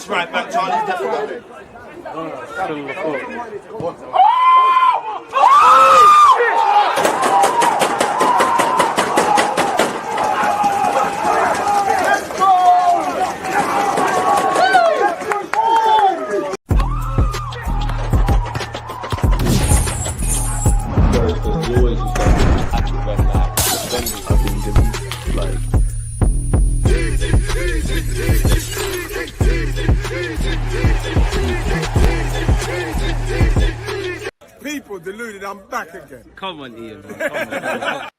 That's right back, Charlie. Definitely. People deluded, I'm back again. Come on, Ian. Come on.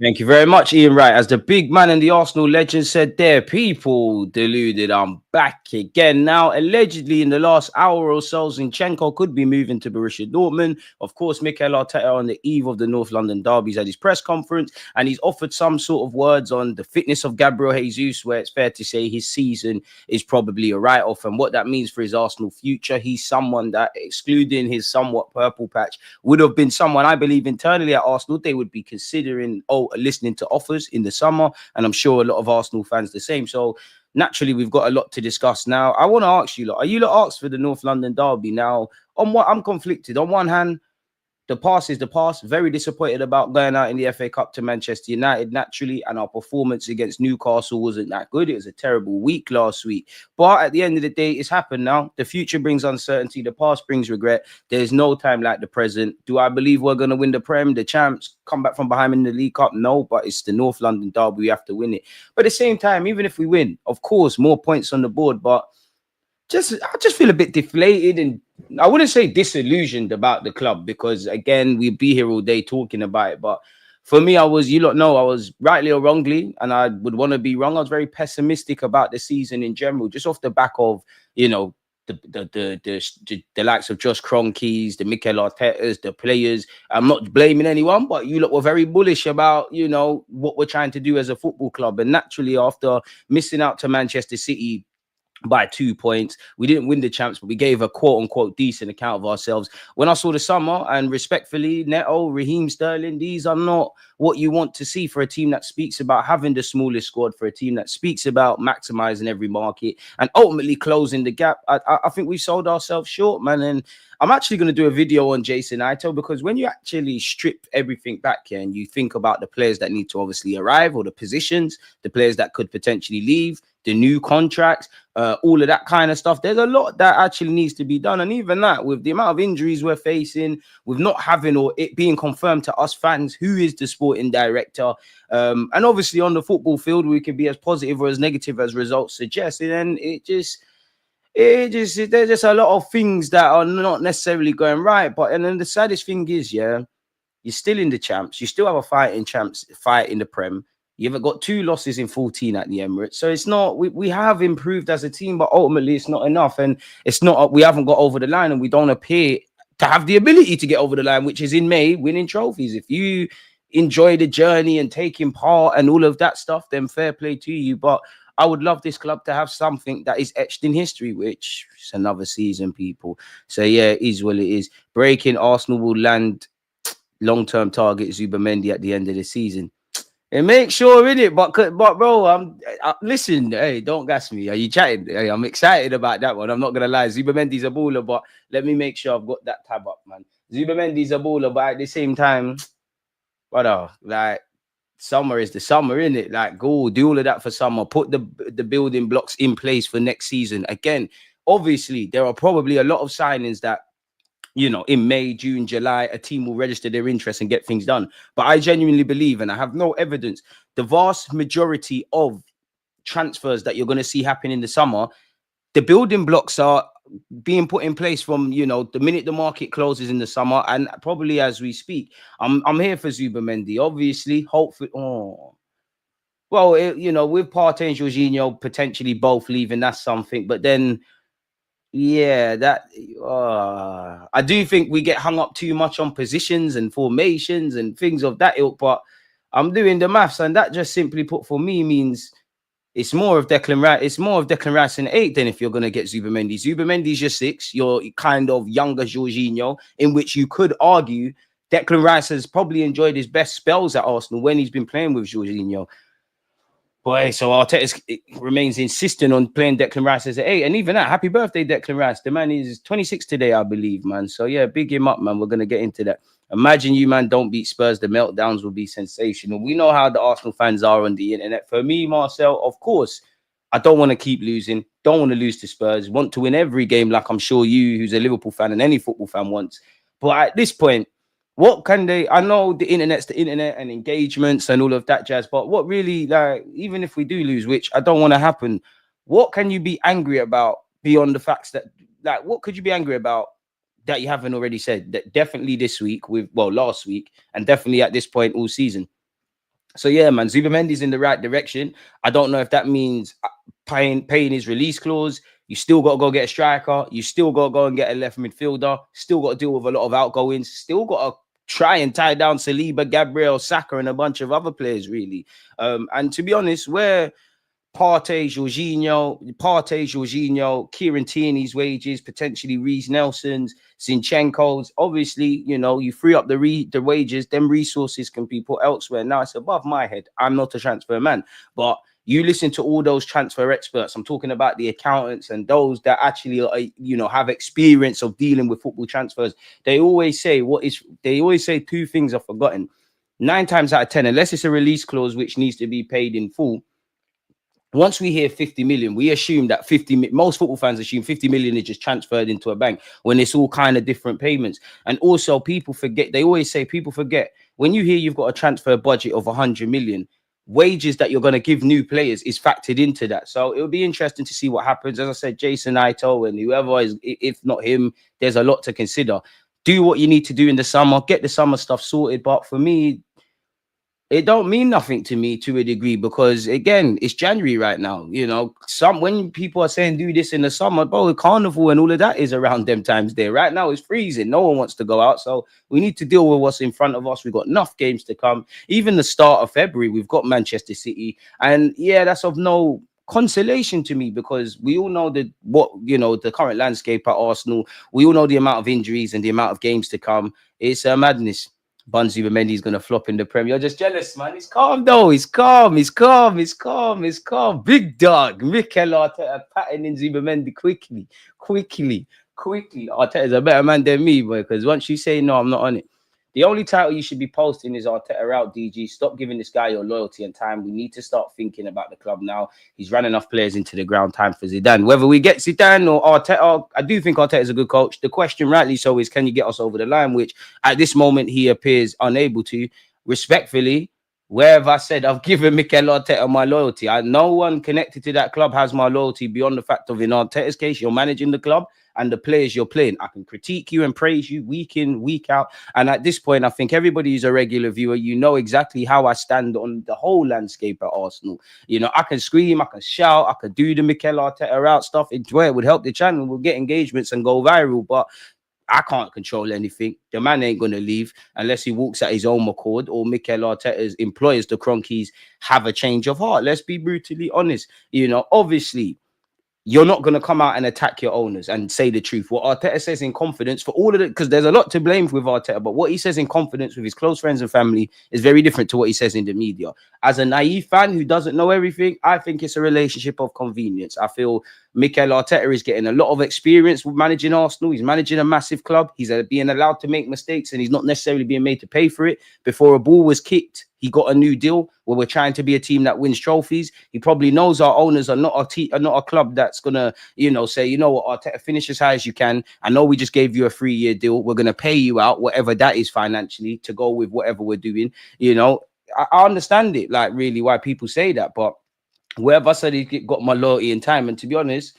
Thank you very much, Ian Wright. As the big man and the Arsenal legend said there, people deluded, I'm back again. Now, allegedly, in the last hour or so, Zinchenko could be moving to Borussia Dortmund. Of course, Mikel Arteta on the eve of the North London derbies at his press conference, and he's offered some sort of words on the fitness of Gabriel Jesus, where it's fair to say his season is probably a write-off, and what that means for his Arsenal future. He's someone that, excluding his somewhat purple patch, would have been someone I believe internally at Arsenal they would be considering listening to offers in the summer, and I'm sure a lot of Arsenal fans the same. So naturally, we've got a lot to discuss now. I want to ask you, are you lot asked for the North London derby? Now, on what I'm conflicted. On one hand, the past is the past. Very disappointed about going out in the FA Cup to Manchester United, naturally, and our performance against Newcastle wasn't that good. It was a terrible week last week. But at the end of the day, it's happened now. The future brings uncertainty. The past brings regret. There's no time like the present. Do I believe we're going to win the Prem, the champs, come back from behind in the League Cup? No, but it's the North London derby. We have to win it. But at the same time, even if we win, of course, more points on the board, but I just feel a bit deflated, and I wouldn't say disillusioned about the club, because again, we'd be here all day talking about it. But for me, I was rightly or wrongly, and I would want to be wrong, I was very pessimistic about the season in general, just off the back of, the likes of Josh Kroenke's, the Mikel Arteta's, the players. I'm not blaming anyone, but you lot were very bullish about, what we're trying to do as a football club. And naturally, after missing out to Manchester City by 2 points, we didn't win the champs, but we gave a quote-unquote decent account of ourselves. When I saw the summer, and respectfully, Neto, Raheem Sterling, these are not what you want to see for a team that speaks about having the smallest squad, for a team that speaks about maximizing every market and ultimately closing the gap. I think we sold ourselves short, man. And I'm actually going to do a video on Jason Ito, because when you actually strip everything back here and you think about the players that need to obviously arrive, or the positions, the players that could potentially leave, the new contracts, all of that kind of stuff, there's a lot that actually needs to be done. And even that, with the amount of injuries we're facing, with not having, or it being confirmed to us fans who is the sporting director, and obviously on the football field, we can be as positive or as negative as results suggest. And there's just a lot of things that are not necessarily going right. But and then the saddest thing is, you're still in the champs, you still have a fight in the Prem. You haven't got 2 losses in 14 at the Emirates. So it's not, we have improved as a team, but ultimately it's not enough. And it's not, we haven't got over the line, and we don't appear to have the ability to get over the line, which is in May, winning trophies. If you enjoy the journey and taking part and all of that stuff, then fair play to you. But I would love this club to have something that is etched in history, which is another season, people. So yeah, it is what it is. Breaking: Arsenal will land long-term target Zubimendi at the end of the season. And make sure in it, but bro, listen, hey, don't gas me. Are you chatting? Hey, I'm excited about that one. I'm not gonna lie. Zubimendi's a baller, but let me make sure I've got that tab up, man. Zubimendi's a baller, but at the same time, brother, like, summer is the summer, innit? Like, go do all of that for summer. Put the building blocks in place for next season. Again, obviously, there are probably a lot of signings that, in May, June, July, a team will register their interest and get things done. But I genuinely believe, and I have no evidence, the vast majority of transfers that you're going to see happen in the summer, the building blocks are being put in place from, the minute the market closes in the summer, and probably as we speak. I'm here for Zubimendi, obviously. Hopefully, well, with Partey and Jorginho potentially both leaving, that's something. But then, yeah, I do think we get hung up too much on positions and formations and things of that ilk. But I'm doing the maths, and that just simply put for me means it's more of Declan Rice. It's more of Declan Rice in 8 than if you're going to get Zubimendi. Zubimendi's your 6. You're kind of younger Jorginho, in which you could argue Declan Rice has probably enjoyed his best spells at Arsenal when he's been playing with Jorginho. Boy, so Arteta remains insistent on playing Declan Rice as an 8. And even that, happy birthday, Declan Rice. The man is 26 today, I believe, man. So, yeah, big him up, man. We're going to get into that. Imagine you, man, don't beat Spurs. The meltdowns will be sensational. We know how the Arsenal fans are on the internet. For me, Marcel, of course, I don't want to keep losing. Don't want to lose to Spurs. Want to win every game like I'm sure you, who's a Liverpool fan and any football fan wants. But at this point, what can they? I know the internet's the internet and engagements and all of that jazz, but what really, like, even if we do lose, which I don't want to happen, what can you be angry about beyond the facts that, like, what could you be angry about that you haven't already said? That definitely this week, last week, and definitely at this point all season. So yeah, man, Zubimendi's in the right direction. I don't know if that means paying his release clause. You still got to go get a striker. You still got to go and get a left midfielder. Still got to deal with a lot of outgoings. Still got to try and tie down Saliba, Gabriel, Saka, and a bunch of other players, really. And to be honest, where Partey, Jorginho, Kieran Tierney's wages, potentially Reece Nelson's, Zinchenko's, obviously, you know, you free up the wages, them resources can be put elsewhere. Now, it's above my head. I'm not a transfer man, but you listen to all those transfer experts. I'm talking about the accountants and those that actually, have experience of dealing with football transfers. They always say two things are forgotten. 9 times out of 10, unless it's a release clause which needs to be paid in full. Once we hear 50 million, we assume that most football fans assume 50 million is just transferred into a bank when it's all kind of different payments. And also people forget, when you hear you've got a transfer budget of 100 million, wages that you're going to give new players is factored into that. So it'll be interesting to see what happens. As I said, Jason Ito and whoever is, if not him, there's a lot to consider. Do what you need to do in the summer, get the summer stuff sorted. But for me, it don't mean nothing to me to a degree, because again, it's January right now. You know, when people are saying do this in the summer, bro, the carnival and all of that is around them times there. Right now it's freezing. No one wants to go out. So we need to deal with what's in front of us. We've got enough games to come. Even the start of February, we've got Manchester City. And yeah, that's of no consolation to me, because we all know the current landscape at Arsenal. We all know the amount of injuries and the amount of games to come. It's a madness. Zubimendi is going to flop in the Premier. You're just jealous, man. He's calm, though. He's calm. Big dog. Mikel Arteta patterning Zubimendi quickly. Arteta's a better man than me, boy, because once you say no, I'm not on it. The only title you should be posting is Arteta out, DG. Stop giving this guy your loyalty and time. We need to start thinking about the club now. He's run enough players into the ground. Time for Zidane. Whether we get Zidane or Arteta, I do think Arteta is a good coach. The question, rightly so, is can you get us over the line, which at this moment he appears unable to. Respectfully, where have I said I've given Mikel Arteta my loyalty? No one connected to that club has my loyalty beyond the fact of, in Arteta's case, you're managing the club and the players you're playing. I can critique you and praise you week in, week out. And at this point, I think everybody who's a regular viewer, you know exactly how I stand on the whole landscape at Arsenal. You know, I can scream, I can shout, I can do the Mikel Arteta out stuff. It would help the channel. We'll get engagements and go viral. But I can't control anything. The man ain't going to leave unless he walks at his own accord or Mikel Arteta's employers, the Cronkies, have a change of heart. Let's be brutally honest. You know, obviously, you're not going to come out and attack your owners and say the truth. What Arteta says in confidence, for all of it, because there's a lot to blame with Arteta, but what he says in confidence with his close friends and family is very different to what he says in the media. As a naive fan who doesn't know everything, I think it's a relationship of convenience. I feel Mikel Arteta is getting a lot of experience with managing Arsenal. He's managing a massive club. He's being allowed to make mistakes, and he's not necessarily being made to pay for it. Before a ball was kicked, he got a new deal where we're trying to be a team that wins trophies. He probably knows our owners are not a club that's gonna, say, you know what, Arteta, finish as high as you can. I know we just gave you a 3-year deal. We're gonna pay you out whatever that is financially to go with whatever we're doing. You know, I understand it, like, really why people say that, but whoever said he got my loyalty and time, and to be honest,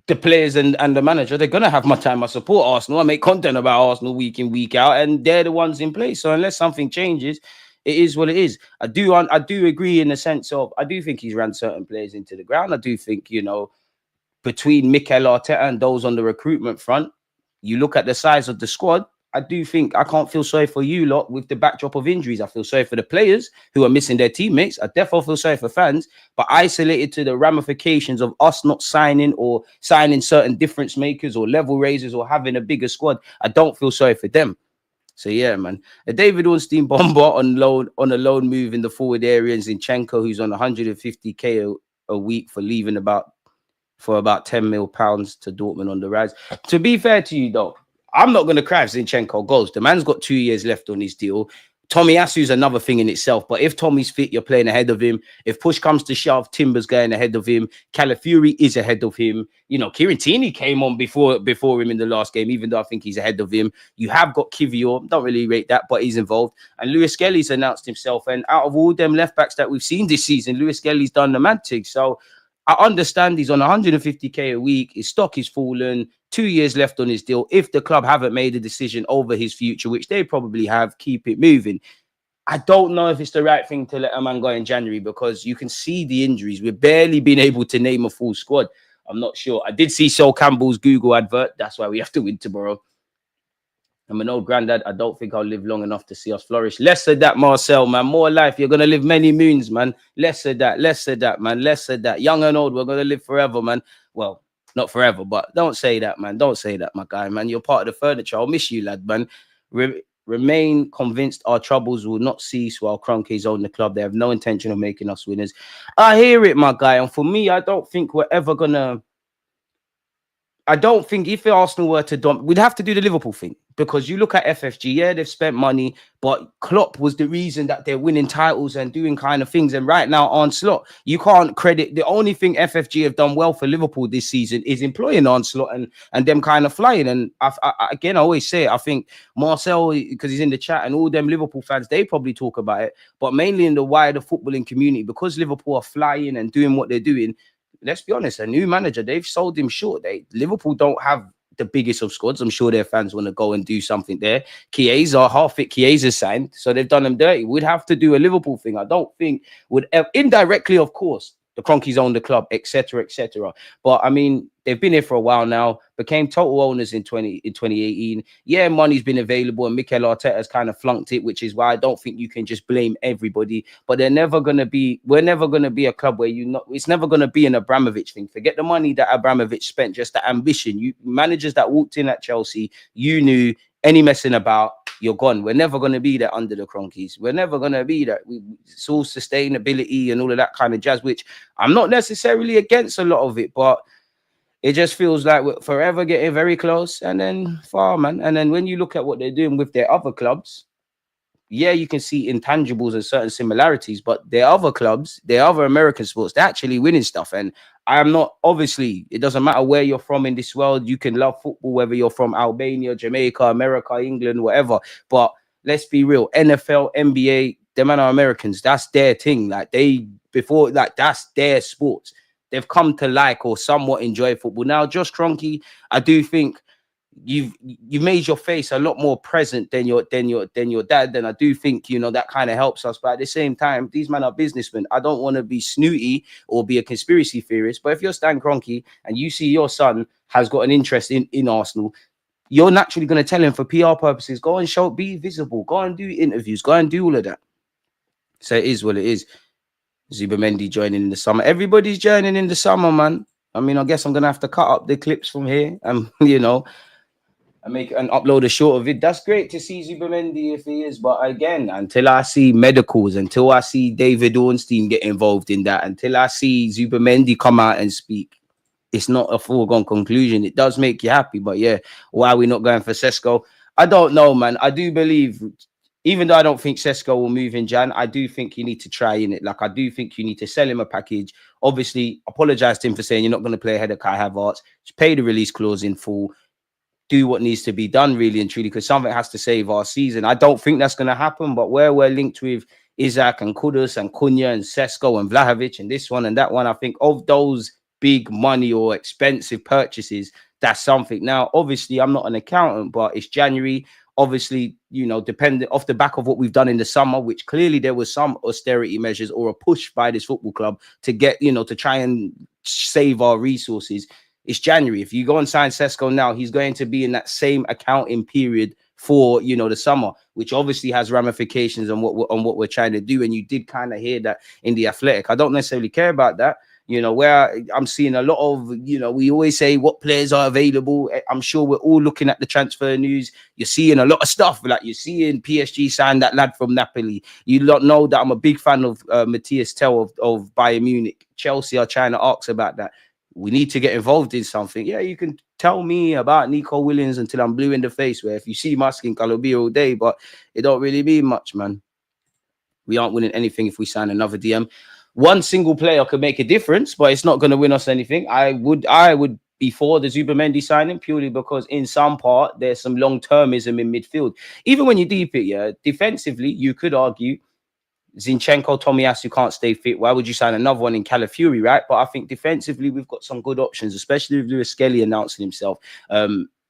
the players and the manager, they're going to have my time. I support Arsenal. I make content about Arsenal week in, week out, and they're the ones in place. So unless something changes, it is what it is. I do agree in the sense of, I do think he's ran certain players into the ground. I do think, between Mikel Arteta and those on the recruitment front, you look at the size of the squad, I do think I can't feel sorry for you lot with the backdrop of injuries. I feel sorry for the players who are missing their teammates. I definitely feel sorry for fans, but isolated to the ramifications of us not signing or signing certain difference makers or level raisers or having a bigger squad, I don't feel sorry for them. So yeah, man. A David Ornstein bomber on a loan move in the forward area, and Zinchenko, who's on 150k a week for leaving about 10 mil pounds to Dortmund on the rise. To be fair to you, though, I'm not going to cry if Zinchenko goes. The man's got 2 years left on his deal. Tomiyasu's another thing in itself. But if Tommy's fit, you're playing ahead of him. If push comes to shove, Timber's going ahead of him. Calafiori is ahead of him. You know, Kieran Tierney came on before him in the last game, even though I think he's ahead of him. You have got Kivior. Don't really rate that, but he's involved. And Lewis Skelly's announced himself. And out of all them left backs that we've seen this season, Lewis Skelly's done the man thing. So I understand he's on 150k a week. His stock is fallen. 2 years left on his deal. If the club haven't made a decision over his future, which they probably have, keep it moving. I don't know if it's the right thing to let a man go in January, because you can see the injuries. We've barely been able to name a full squad. I'm not sure. I did see Sol Campbell's Google advert. That's why we have to win tomorrow. I'm an old granddad. I don't think I'll live long enough to see us flourish. Less of that, Marcel, man. More life. You're going to live many moons, man. Less of that, man. Less of that. Young and old, we're going to live forever, man. Well, not forever, but don't say that, man. Don't say that, my guy, man. You're part of the furniture. I'll miss you, lad, man. Remain convinced our troubles will not cease while Kroenkes own the club. They have no intention of making us winners. I hear it, my guy. And for me, I don't think we're ever going to... I don't think if Arsenal were to we'd have to do the Liverpool thing, because you look at FFG, yeah, they've spent money, but Klopp was the reason that they're winning titles and doing kind of things. And right now, Onslaught, you can't credit. The only thing FFG have done well for Liverpool this season is employing Onslaught and them kind of flying. And again, I always say it, I think Marcel, because he's in the chat, and all them Liverpool fans, they probably talk about it, but mainly in the wider footballing community, because Liverpool are flying and doing what they're doing. Let's be honest, a new manager, they've sold him short. Liverpool don't have the biggest of squads. I'm sure their fans want to go and do something there. Chiesa, half-fit Chiesa signed, so they've done them dirty. We'd have to do a Liverpool thing. I don't think would indirectly, of course, the Kroenkes own the club, etc., etc. But I mean, they've been here for a while now, became total owners in 2018. Yeah, money's been available, and Mikel Arteta has kind of flunked it, which is why I don't think you can just blame everybody. But we're never going to be a club where it's never going to be an Abramovich thing. Forget the money that Abramovich spent, just the ambition. You managers that walked in at Chelsea, you knew any messing about, you're gone. We're never going to be there under the Kroenkes. We're never going to be that. It's all sustainability and all of that kind of jazz, which I'm not necessarily against a lot of it, but it just feels like we're forever getting very close and then far, man. And then when you look at what they're doing with their other clubs, yeah, you can see intangibles and certain similarities, but their other clubs, their other American sports, they're actually winning stuff. And I'm not, obviously, it doesn't matter where you're from in this world. You can love football, whether you're from Albania, Jamaica, America, England, whatever. But let's be real, NFL, NBA, them man are Americans. That's their thing. Like that's their sports. They've come to like or somewhat enjoy football. Now, Josh Kroenke, I do think you've made your face a lot more present than your dad. Then I do think, that kind of helps us. But at the same time, these men are businessmen. I don't want to be snooty or be a conspiracy theorist. But if you're Stan Kroenke and you see your son has got an interest in Arsenal, you're naturally going to tell him, for PR purposes, go and be visible, go and do interviews, go and do all of that. So it is what it is. Zubimendi joining in the summer. Everybody's joining in the summer, man. I mean, I guess I'm going to have to cut up the clips from here and, and make and upload a short of it. That's great to see Zubimendi if he is. But again, until I see medicals, until I see David Ornstein get involved in that, until I see Zubimendi come out and speak, it's not a foregone conclusion. It does make you happy. But yeah, why are we not going for Sesko? I don't know, man. I do believe, even though I don't think Sesko will move in Jan, I do think you need to try in it. Like, I do think you need to sell him a package. Obviously, apologize to him for saying you're not going to play ahead of Kai Havertz. Just pay the release clause in full. Do what needs to be done, really and truly, because something has to save our season. I don't think that's going to happen, but where we're linked with Isaac and Kudus and Cunha and Sesko and Vlahovic and this one and that one, I think of those big money or expensive purchases, that's something. Now, obviously, I'm not an accountant, but it's January. Obviously, depending off the back of what we've done in the summer, which clearly there was some austerity measures or a push by this football club to get, to try and save our resources. It's January. If you go and sign Sesko now, he's going to be in that same accounting period for, the summer, which obviously has ramifications on what we're trying to do. And you did kind of hear that in the Athletic. I don't necessarily care about that. You know, where I'm seeing a lot of, you know, we always say what players are available. I'm sure we're all looking at the transfer news. You're seeing a lot of stuff. Like you're seeing PSG sign that lad from Napoli. You don't know that I'm a big fan of Matthias Tell of Bayern Munich. Chelsea are trying to ask about that. We need to get involved in something. Yeah, you can tell me about Nico Williams until I'm blue in the face, where if you see my skin color, be all day, but it don't really mean much, man. We aren't winning anything if we sign another DM. One single player could make a difference, but it's not going to win us anything. I would be for the Zubimendi signing purely because in some part there's some long-termism in midfield. Even when you deep it, yeah, defensively, you could argue Zinchenko, Tomiyasu can't stay fit. Why would you sign another one in Calafiori, right? But I think defensively, we've got some good options, especially with Lewis Skelly announcing himself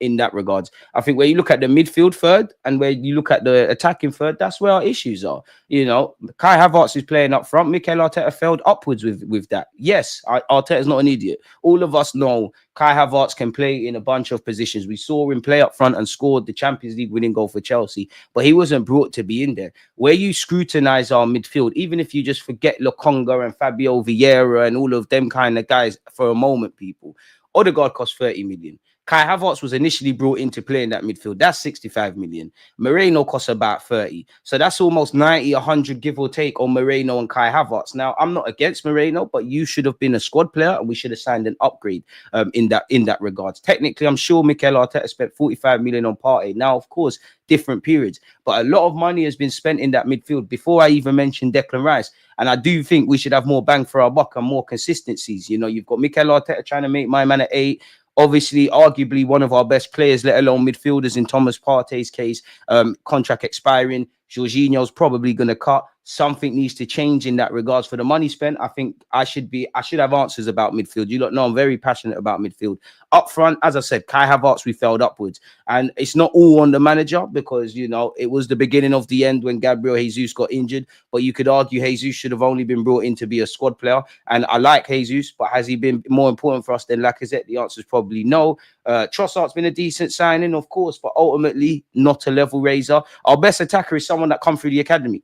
in that regards. I think where you look at the midfield third and where you look at the attacking third, that's where our issues are. You know, Kai Havertz is playing up front. Mikel Arteta failed upwards with that. Yes, Arteta's not an idiot. All of us know Kai Havertz can play in a bunch of positions. We saw him play up front and scored the Champions League winning goal for Chelsea, but he wasn't brought to be in there. Where you scrutinize our midfield, even if you just forget Lokonga and Fabio Vieira and all of them kind of guys for a moment, people, Odegaard cost 30 million. Kai Havertz was initially brought into play in that midfield. That's 65 million. Moreno costs about 30. So that's almost 90, 100, give or take, on Moreno and Kai Havertz. Now, I'm not against Moreno, but you should have been a squad player and we should have signed an upgrade in that regards. Technically, I'm sure Mikel Arteta spent 45 million on Partey. Now, of course, different periods, but a lot of money has been spent in that midfield before I even mentioned Declan Rice. And I do think we should have more bang for our buck and more consistencies. You know, you've got Mikel Arteta trying to make my man at 8. Obviously, arguably one of our best players, let alone midfielders in Thomas Partey's case, contract expiring. Jorginho's probably going to cut. Something needs to change in that regards for the money spent. I think I should have answers about midfield. You don't know I'm very passionate about midfield. Up front, as I said, Kai Havertz, we failed upwards. And it's not all on the manager because, you know, it was the beginning of the end when Gabriel Jesus got injured. But you could argue Jesus should have only been brought in to be a squad player. And I like Jesus, but has he been more important for us than Lacazette? The answer is probably no. Trossard's been a decent signing, of course, but ultimately not a level raiser. Our best attacker is someone that come through the academy.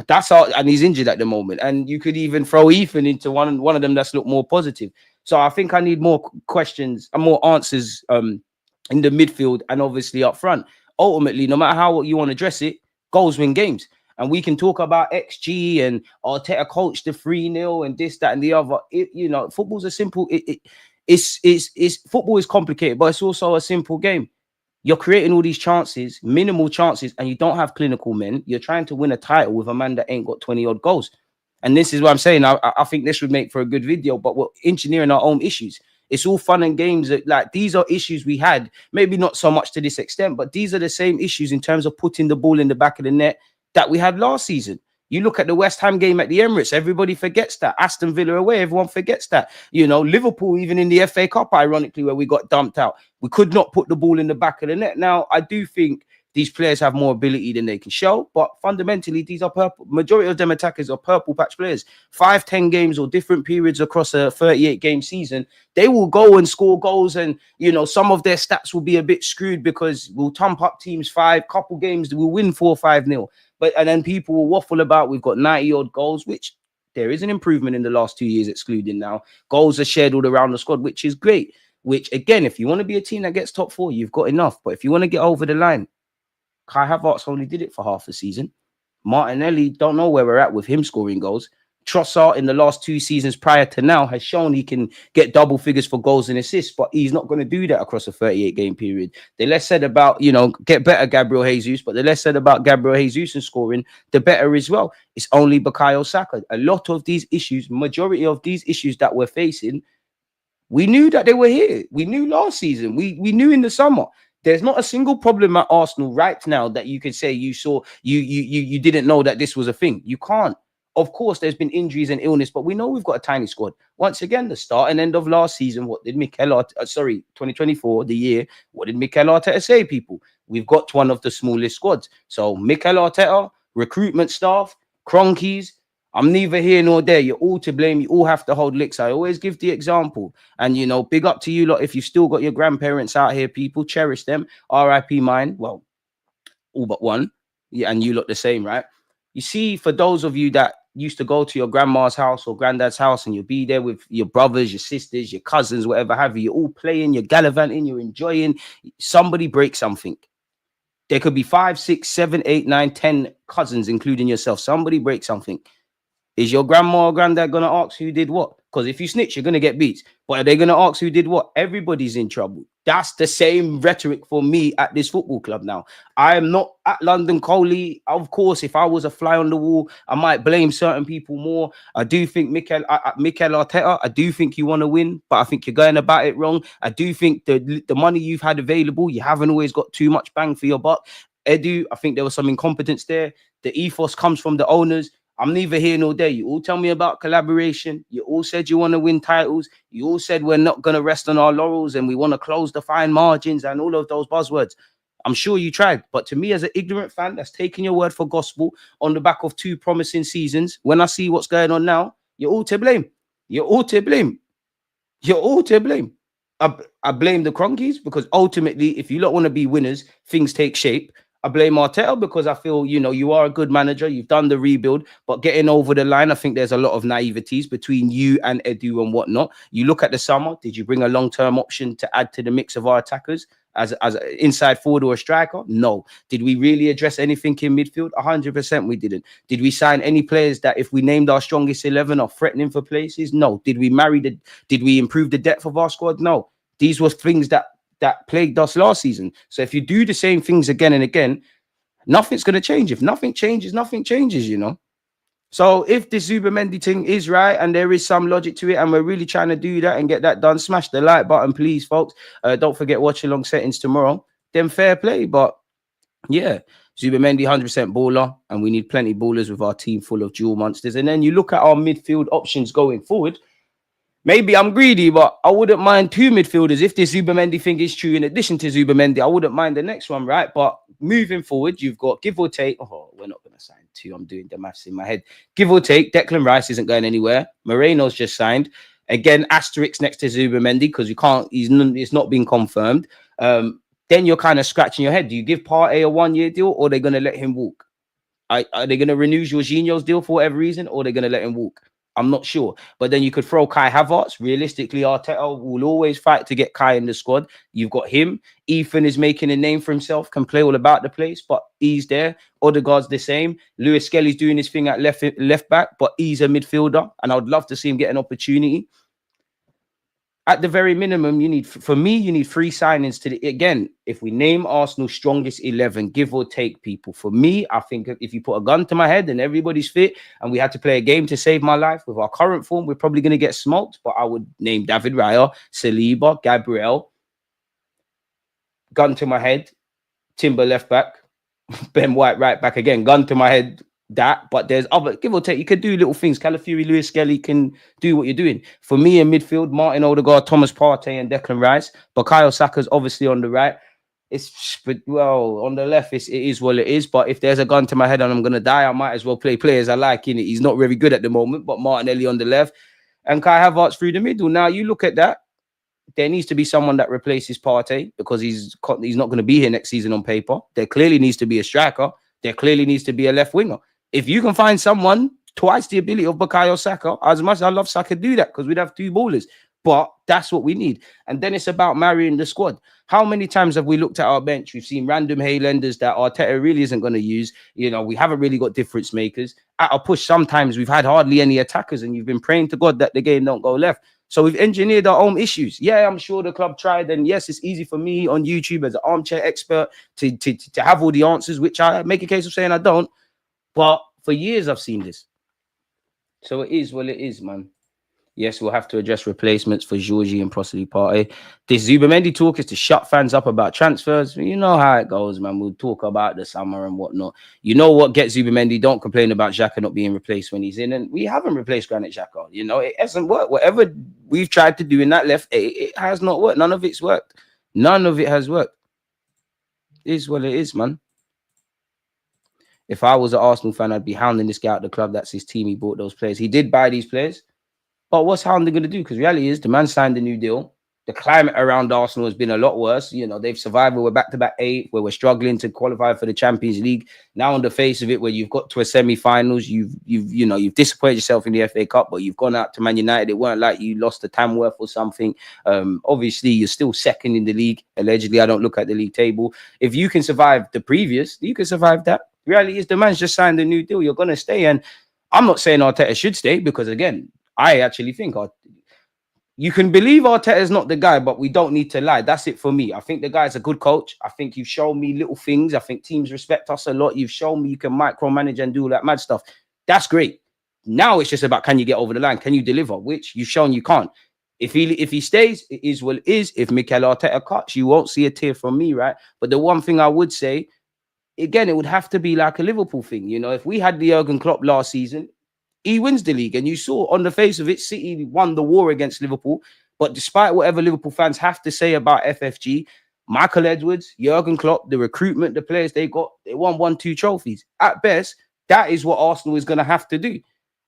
That's all, and he's injured at the moment. And you could even throw Ethan into one of them that's looked more positive. So I think I need more questions and more answers in the midfield and obviously up front. Ultimately, no matter how you want to dress it, goals win games. And we can talk about XG and Arteta coached the 3-0 and this, that, and the other. You know, football's a simple. It's football is complicated, but it's also a simple game. You're creating all these chances, minimal chances, and you don't have clinical men. You're trying to win a title with a man that ain't got 20-odd goals. And this is what I'm saying. I think this would make for a good video, but we're engineering our own issues. It's all fun and games. Like, these are issues we had, maybe not so much to this extent, but these are the same issues in terms of putting the ball in the back of the net that we had last season. You look at the West Ham game at the Emirates, everybody forgets that. Aston Villa away, everyone forgets that. You know, Liverpool, even in the FA Cup, ironically, where we got dumped out, we could not put the ball in the back of the net. Now, I do think these players have more ability than they can show, but fundamentally, these are purple. Majority of them attackers are purple patch players. 5-10 games or different periods across a 38-game season, they will go and score goals, and you know, some of their stats will be a bit screwed because we'll thump up teams 5, couple games we'll win 4-5-0. And then people will waffle about we've got 90-odd goals, which there is an improvement in the last 2 years, excluding now. Goals are shared all around the squad, which is great. Which, again, if you want to be a team that gets top 4, you've got enough. But if you want to get over the line, Kai Havertz only did it for half the season. Martinelli, don't know where we're at with him scoring goals. Trossard in the last 2 seasons prior to now has shown he can get double figures for goals and assists, but he's not going to do that across a 38-game period. The less said about, you know, get better Gabriel Jesus, but the less said about Gabriel Jesus and scoring, the better as well. It's only Bukayo Saka. A lot of these issues, majority of these issues that we're facing, we knew that they were here. We knew last season. We knew in the summer. There's not a single problem at Arsenal right now that you could say you saw, you didn't know that this was a thing. You can't. Of course, there's been injuries and illness, but we know we've got a tiny squad. Once again, the start and end of last season, what did 2024, the year, what did Mikel Arteta say, people? We've got one of the smallest squads. So Mikel Arteta, recruitment staff, Cronkies, I'm neither here nor there. You're all to blame. You all have to hold licks. I always give the example. And, you know, big up to you lot. If you've still got your grandparents out here, people, cherish them. RIP mine. Well, all but one. Yeah, and you look the same, right? You see, for those of you that used to go to your grandma's house or granddad's house and you'll be there with your brothers, your sisters, your cousins, whatever have you. You're all playing, you're gallivanting, you're enjoying. Somebody breaks something. There could be 5, 6, 7, 8, 9, 10 cousins, including yourself. Somebody breaks something. Is your grandma or granddad going to ask who did what? Because if you snitch, you're going to get beat. But are they going to ask who did what? Everybody's in trouble. That's the same rhetoric for me at this football club now. I am not at London Coley. Of course, if I was a fly on the wall, I might blame certain people more. I do think Mikel Arteta, I do think you want to win, but I think you're going about it wrong. I do think the money you've had available, you haven't always got too much bang for your buck. Edu, I think there was some incompetence there. The ethos comes from the owners. I'm neither here nor there. You all tell me about collaboration. You all said you want to win titles. You all said we're not going to rest on our laurels and we want to close the fine margins and all of those buzzwords. I'm sure you tried. But to me, as an ignorant fan that's taking your word for gospel on the back of 2 promising seasons, when I see what's going on now, you're all to blame. You're all to blame. You're all to blame. I blame the Cronkies because ultimately, if you don't want to be winners, things take shape. I blame Arteta because I feel, you are a good manager. You've done the rebuild, but getting over the line, I think there's a lot of naiveties between you and Edu and whatnot. You look at the summer. Did you bring a long-term option to add to the mix of our attackers as an inside forward or a striker? No. Did we really address anything in midfield? 100% we didn't. Did we sign any players that if we named our strongest 11 are threatening for places? No. Did we improve the depth of our squad? No. These were things that plagued us last season. So if you do the same things again and again, nothing's going to change. If nothing changes, nothing changes, So if this Zubimendi thing is right and there is some logic to it and we're really trying to do that and get that done, smash the like button, please, folks. Don't forget, watch along settings tomorrow. Then fair play. But yeah, Zubimendi 100% baller, and we need plenty ballers with our team full of dual monsters. And then you look at our midfield options going forward. Maybe I'm greedy, but I wouldn't mind 2 midfielders if this Zubimendi thing is true. In addition to Zubimendi, I wouldn't mind the next one, right? But moving forward, you've got give or take. Oh, we're not going to sign 2. I'm doing the maths in my head. Give or take, Declan Rice isn't going anywhere. Moreno's just signed. Again, asterisk next to Zubimendi because it's not been confirmed. Then you're kind of scratching your head. Do you give Partey a 1-year deal or are they going to let him walk? Are they going to renew Jorginho's deal for whatever reason or are they going to let him walk? I'm not sure. But then you could throw Kai Havertz. Realistically, Arteta will always fight to get Kai in the squad. You've got him. Ethan is making a name for himself, can play all about the place, but he's there. Odegaard's the same. Lewis Skelly's doing his thing at left back, but he's a midfielder, and I would love to see him get an opportunity. At the very minimum, you need 3 signings again, if we name Arsenal's strongest 11, give or take people. For me, I think if you put a gun to my head and everybody's fit and we had to play a game to save my life with our current form, we're probably going to get smoked. But I would name David Raya, Saliba, Gabriel. Gun to my head, Timber left back, Ben White right back again. Gun to my head. But there's other give or take. You could do little things. Calafiori, Lewis Skelly can do what you're doing. For me in midfield, Martin Odegaard, Thomas Partey, and Declan Rice. Bukayo Saka's obviously on the right. On the left, it is what it is. But if there's a gun to my head and I'm gonna die, I might as well play players I like in it. He's not very good at the moment, but Martinelli on the left and Kai Havertz through the middle. Now you look at that. There needs to be someone that replaces Partey because he's not going to be here next season on paper. There clearly needs to be a striker. There clearly needs to be a left winger. If you can find someone twice the ability of Bukayo Saka, as much as I love Saka, do that because we'd have 2 ballers. But that's what we need. And then it's about marrying the squad. How many times have we looked at our bench? We've seen random Haylenders that Arteta really isn't going to use. We haven't really got difference makers. At a push, sometimes we've had hardly any attackers and you've been praying to God that the game don't go left. So we've engineered our own issues. Yeah, I'm sure the club tried. And yes, it's easy for me on YouTube as an armchair expert to have all the answers, which I make a case of saying I don't. But for years, I've seen this. So it is what it is, man. Yes, we'll have to address replacements for Georgie and possibly Partey. This Zubimendi talk is to shut fans up about transfers. You know how it goes, man. We'll talk about the summer and whatnot. You know what gets Zubimendi? Don't complain about Xhaka not being replaced when he's in. And we haven't replaced Granit Xhaka. It hasn't worked. Whatever we've tried to do in that left, it has not worked. None of it's worked. None of it has worked. It is what it is, man. If I was an Arsenal fan, I'd be hounding this guy out of the club. That's his team. He bought those players. He did buy these players. But what's Hounding going to do? Because reality is the man signed a new deal. the climate around Arsenal has been a lot worse. You know, they've survived. We're back-to-back 8, where we're struggling to qualify for the Champions League. Now, on the face of it, where you've got to a semi-finals, you've disappointed yourself in the FA Cup, but you've gone out to Man United. It weren't like you lost to Tamworth or something. Obviously, you're still second in the league. Allegedly, I don't look at the league table. If you can survive the previous, you can survive that. Reality is the man's just signed a new deal. You're going to stay. And I'm not saying Arteta should stay because, again, I actually think you can believe Arteta is not the guy, but we don't need to lie. That's it for me. I think the guy's a good coach. I think you've shown me little things. I think teams respect us a lot. You've shown me you can micromanage and do all that mad stuff. That's great. Now it's just about, can you get over the line? Can you deliver? Which you've shown you can't. If he stays, it is what it is. If Mikel Arteta cuts, you won't see a tear from me, right? But the one thing I would say, again, it would have to be like a Liverpool thing. You know, if we had the Jurgen Klopp last season, he wins the league. And you saw on the face of it, City won the war against Liverpool. But despite whatever Liverpool fans have to say about FFG, Michael Edwards, Jurgen Klopp, the recruitment, the players they got, they won 1-2 trophies. At best, that is what Arsenal is going to have to do.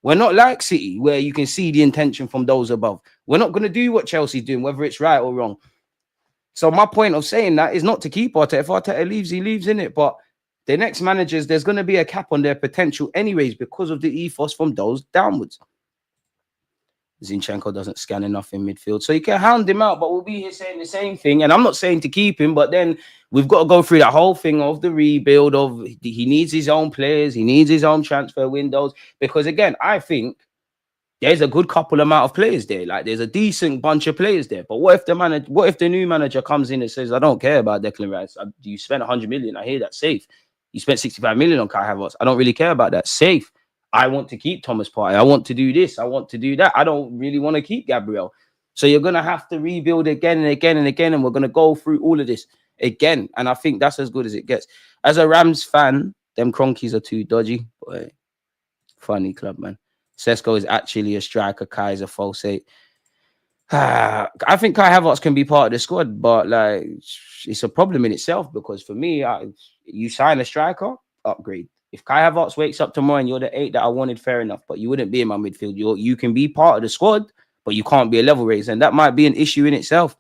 We're not like City, where you can see the intention from those above. We're not going to do what Chelsea's doing, whether it's right or wrong. So my point of saying that is not to keep Arteta. If Arteta leaves, he leaves, in it. But the next managers, there's going to be a cap on their potential anyways because of the ethos from those downwards. Zinchenko doesn't scan enough in midfield. So you can hound him out, but we'll be here saying the same thing. And I'm not saying to keep him, but then we've got to go through that whole thing of the rebuild of he needs his own players. He needs his own transfer windows. Because again, I think there's a good couple amount of players there. Like there's a decent bunch of players there. But what if the new manager comes in and says, I don't care about Declan Rice. You spent 100 million. I hear that. Safe. You spent 65 million on Kai Havertz. I don't really care about that. Safe. I want to keep Thomas Partey. I want to do this. I want to do that. I don't really want to keep Gabriel. So you're going to have to rebuild again and again and again. And we're going to go through all of this again. And I think that's as good as it gets. As a Rams fan, them Cronkies are too dodgy. Boy, funny club, man. Sesko is actually a striker. Kai is a false 8. I think Kai Havertz can be part of the squad, but like it's a problem in itself because for me, you sign a striker, upgrade. If Kai Havertz wakes up tomorrow and you're the 8 that I wanted, fair enough, but you wouldn't be in my midfield. You can be part of the squad, but you can't be a level raiser, and that might be an issue in itself.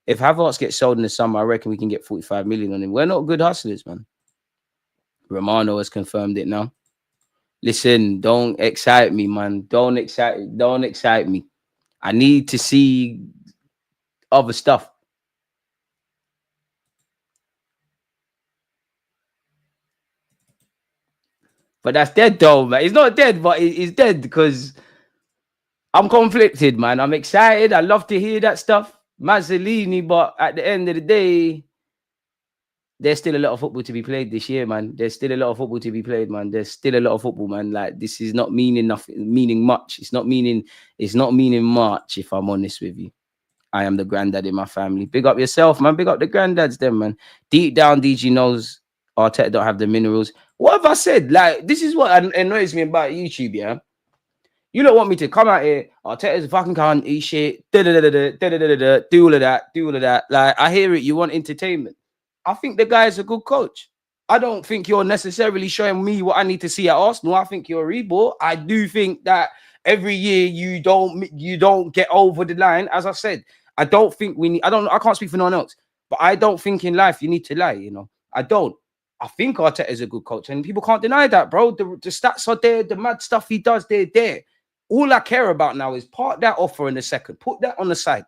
If Havertz gets sold in the summer, I reckon we can get 45 million on him. We're not good hustlers, man. Romano has confirmed it now. Listen, don't excite me, man. Don't excite me. I need to see other stuff. But that's dead though, man. It's not dead, but it's dead because I'm conflicted, man. I'm excited. I love to hear that stuff. Mazzolini, but at the end of the day, there's still a lot of football to be played this year, man. There's still a lot of football to be played, man. There's still a lot of football, man. Like this is not meaning much. It's not meaning much, if I'm honest with you. I am the granddad in my family. Big up yourself, man. Big up the granddads, them, man. Deep down, DG knows Arteta don't have the minerals. What have I said? Like, this is what annoys me about YouTube, yeah? You don't want me to come out here, Arteta's fucking cunt, eat shit, do all of that. Like, I hear it. You want entertainment. I think the guy is a good coach. I don't think you're necessarily showing me what I need to see at Arsenal. I think you're a rebought. I do think that every year you don't get over the line. As I said, I don't think I can't speak for no one else, but I don't think in life you need to lie, you know. I don't. I think Arteta is a good coach, and people can't deny that, bro. The stats are there, the mad stuff he does, they're there. All I care about now is park that offer in a second, put that on the side.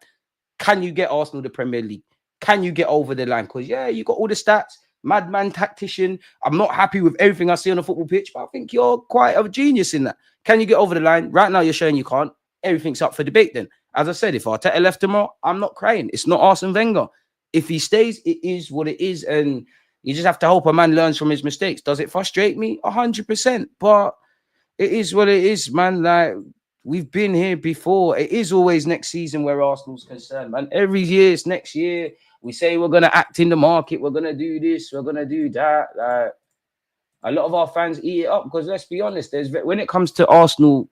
Can you get Arsenal the Premier League? Can you get over the line? Because yeah, you got all the stats, madman tactician. I'm not happy with everything I see on a football pitch, but I think you're quite a genius in that. Can you get over the line? Right now, you're showing you can't. Everything's up for debate then. As I said, if Arteta left tomorrow, I'm not crying. It's not Arsene Wenger. If he stays, it is what it is, and you just have to hope a man learns from his mistakes. Does it frustrate me? 100%. But it is what it is, man. Like, we've been here before. It is always next season where Arsenal's concerned, man. Every year, it's next year. We say we're going to act in the market. We're going to do this. We're going to do that. Like, a lot of our fans eat it up because, let's be honest, when it comes to Arsenal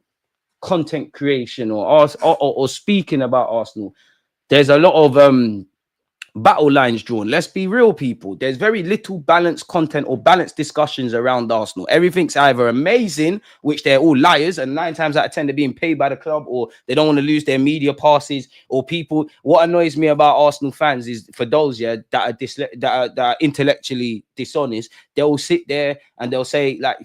content creation or speaking about Arsenal, there's a lot of battle lines drawn. Let's be real, people. There's very little balanced content or balanced discussions around Arsenal. Everything's either amazing, which they're all liars, and 9 times out of 10 they're being paid by the club, or they don't want to lose their media passes, or people. What annoys me about Arsenal fans is, for those that are intellectually dishonest, they'll sit there and they'll say like,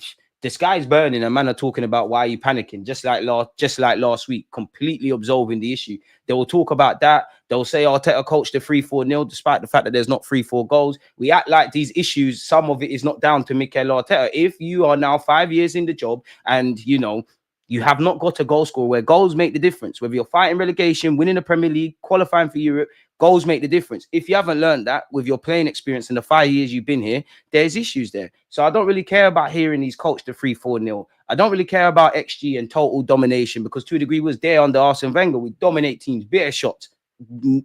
the sky's burning, and man are talking about why are you panicking, just like last week, completely absolving the issue. They will talk about that. They'll say Arteta coached the 3-4-0, despite the fact that there's not 3-4 goals. We act like these issues, some of it is not down to Mikel Arteta. If you are now 5 years in the job and you have not got a goal scorer, where goals make the difference, whether you're fighting relegation, winning the Premier League, qualifying for Europe, goals make the difference. If you haven't learned that with your playing experience in the 5 years you've been here, there's issues there. So I don't really care about hearing he's coached the 3-4-0. I don't really care about XG and total domination, because to a degree was there under Arsene Wenger. We dominate teams, better shots,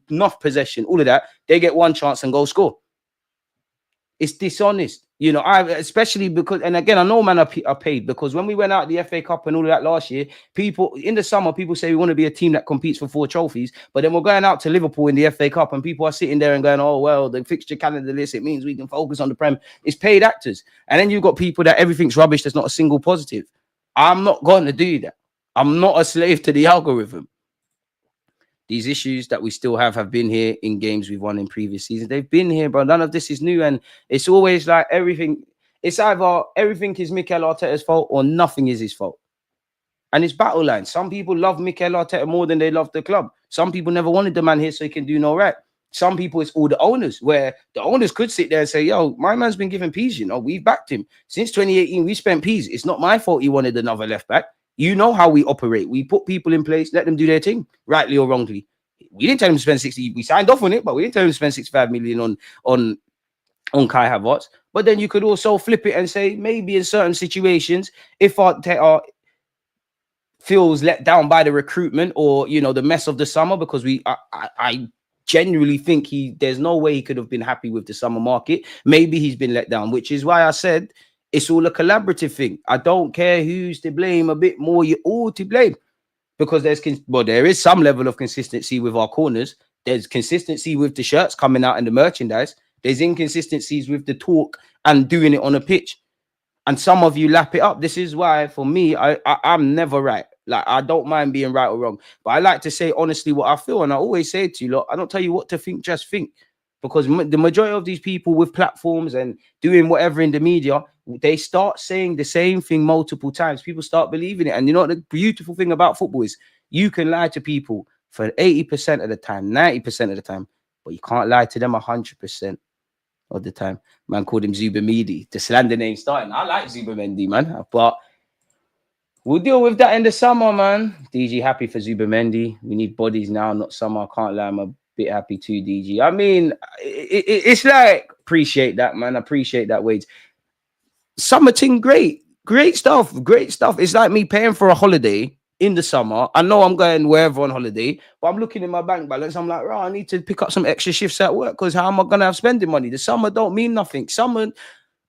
enough possession, all of that. They get one chance and go score. It's dishonest. Especially because, and again, I know man are paid, because when we went out the FA Cup and all of that last year, people in the summer, people say we want to be a team that competes for 4 trophies, but then we're going out to Liverpool in the FA Cup and people are sitting there and going, oh, well, the fixture calendar list, it means we can focus on the Prem. It's paid actors. And then you've got people that everything's rubbish, there's not a single positive. I'm not going to do that. I'm not a slave to the algorithm. These issues that we still have been here in games we've won in previous seasons. They've been here, bro. None of this is new. And it's always like everything. It's either everything is Mikel Arteta's fault or nothing is his fault. And it's battle lines. Some people love Mikel Arteta more than they love the club. Some people never wanted the man here so he can do no right. Some people, it's all the owners, where the owners could sit there and say, yo, my man's been given peas, we've backed him. Since 2018, we spent peas. It's not my fault he wanted another left back. You know how we operate. We put people in place, let them do their thing, rightly or wrongly. We didn't tell him to spend 60. We signed off on it, but we didn't tell him to spend 65 million on Kai Havertz. But then you could also flip it and say, maybe in certain situations, if Arteta feels let down by the recruitment or the mess of the summer, because I genuinely think there's no way he could have been happy with the summer market. Maybe he's been let down, which is why I said it's all a collaborative thing. I don't care who's to blame a bit more. You're all to blame, because there is some level of consistency with our corners. There's consistency with the shirts coming out and the merchandise. There's inconsistencies with the talk and doing it on a pitch. And some of you lap it up. This is why, for me, I'm never right. Like, I don't mind being right or wrong, but I like to say honestly what I feel. And I always say to you, look, I don't tell you what to think, just think. Because the majority of these people with platforms and doing whatever in the media, they start saying the same thing multiple times. People start believing it. And the beautiful thing about football is you can lie to people for 80% of the time, 90% of the time, but you can't lie to them 100% of the time. Man called him Zubimendi. The slander name starting. I like Zubimendi, man. But we'll deal with that in the summer, man. DG, happy for Zubimendi. We need bodies now, not summer. I can't lie. I'm a bit happy too, DG. I mean, it's like, appreciate that, man. Appreciate that, Wade. Summer thing, great stuff. It's like me paying for a holiday in the summer. I know I'm going wherever on holiday, but I'm looking in my bank balance. I'm like, I need to pick up some extra shifts at work, because how am I going to have spending money? The summer don't mean nothing. Summer,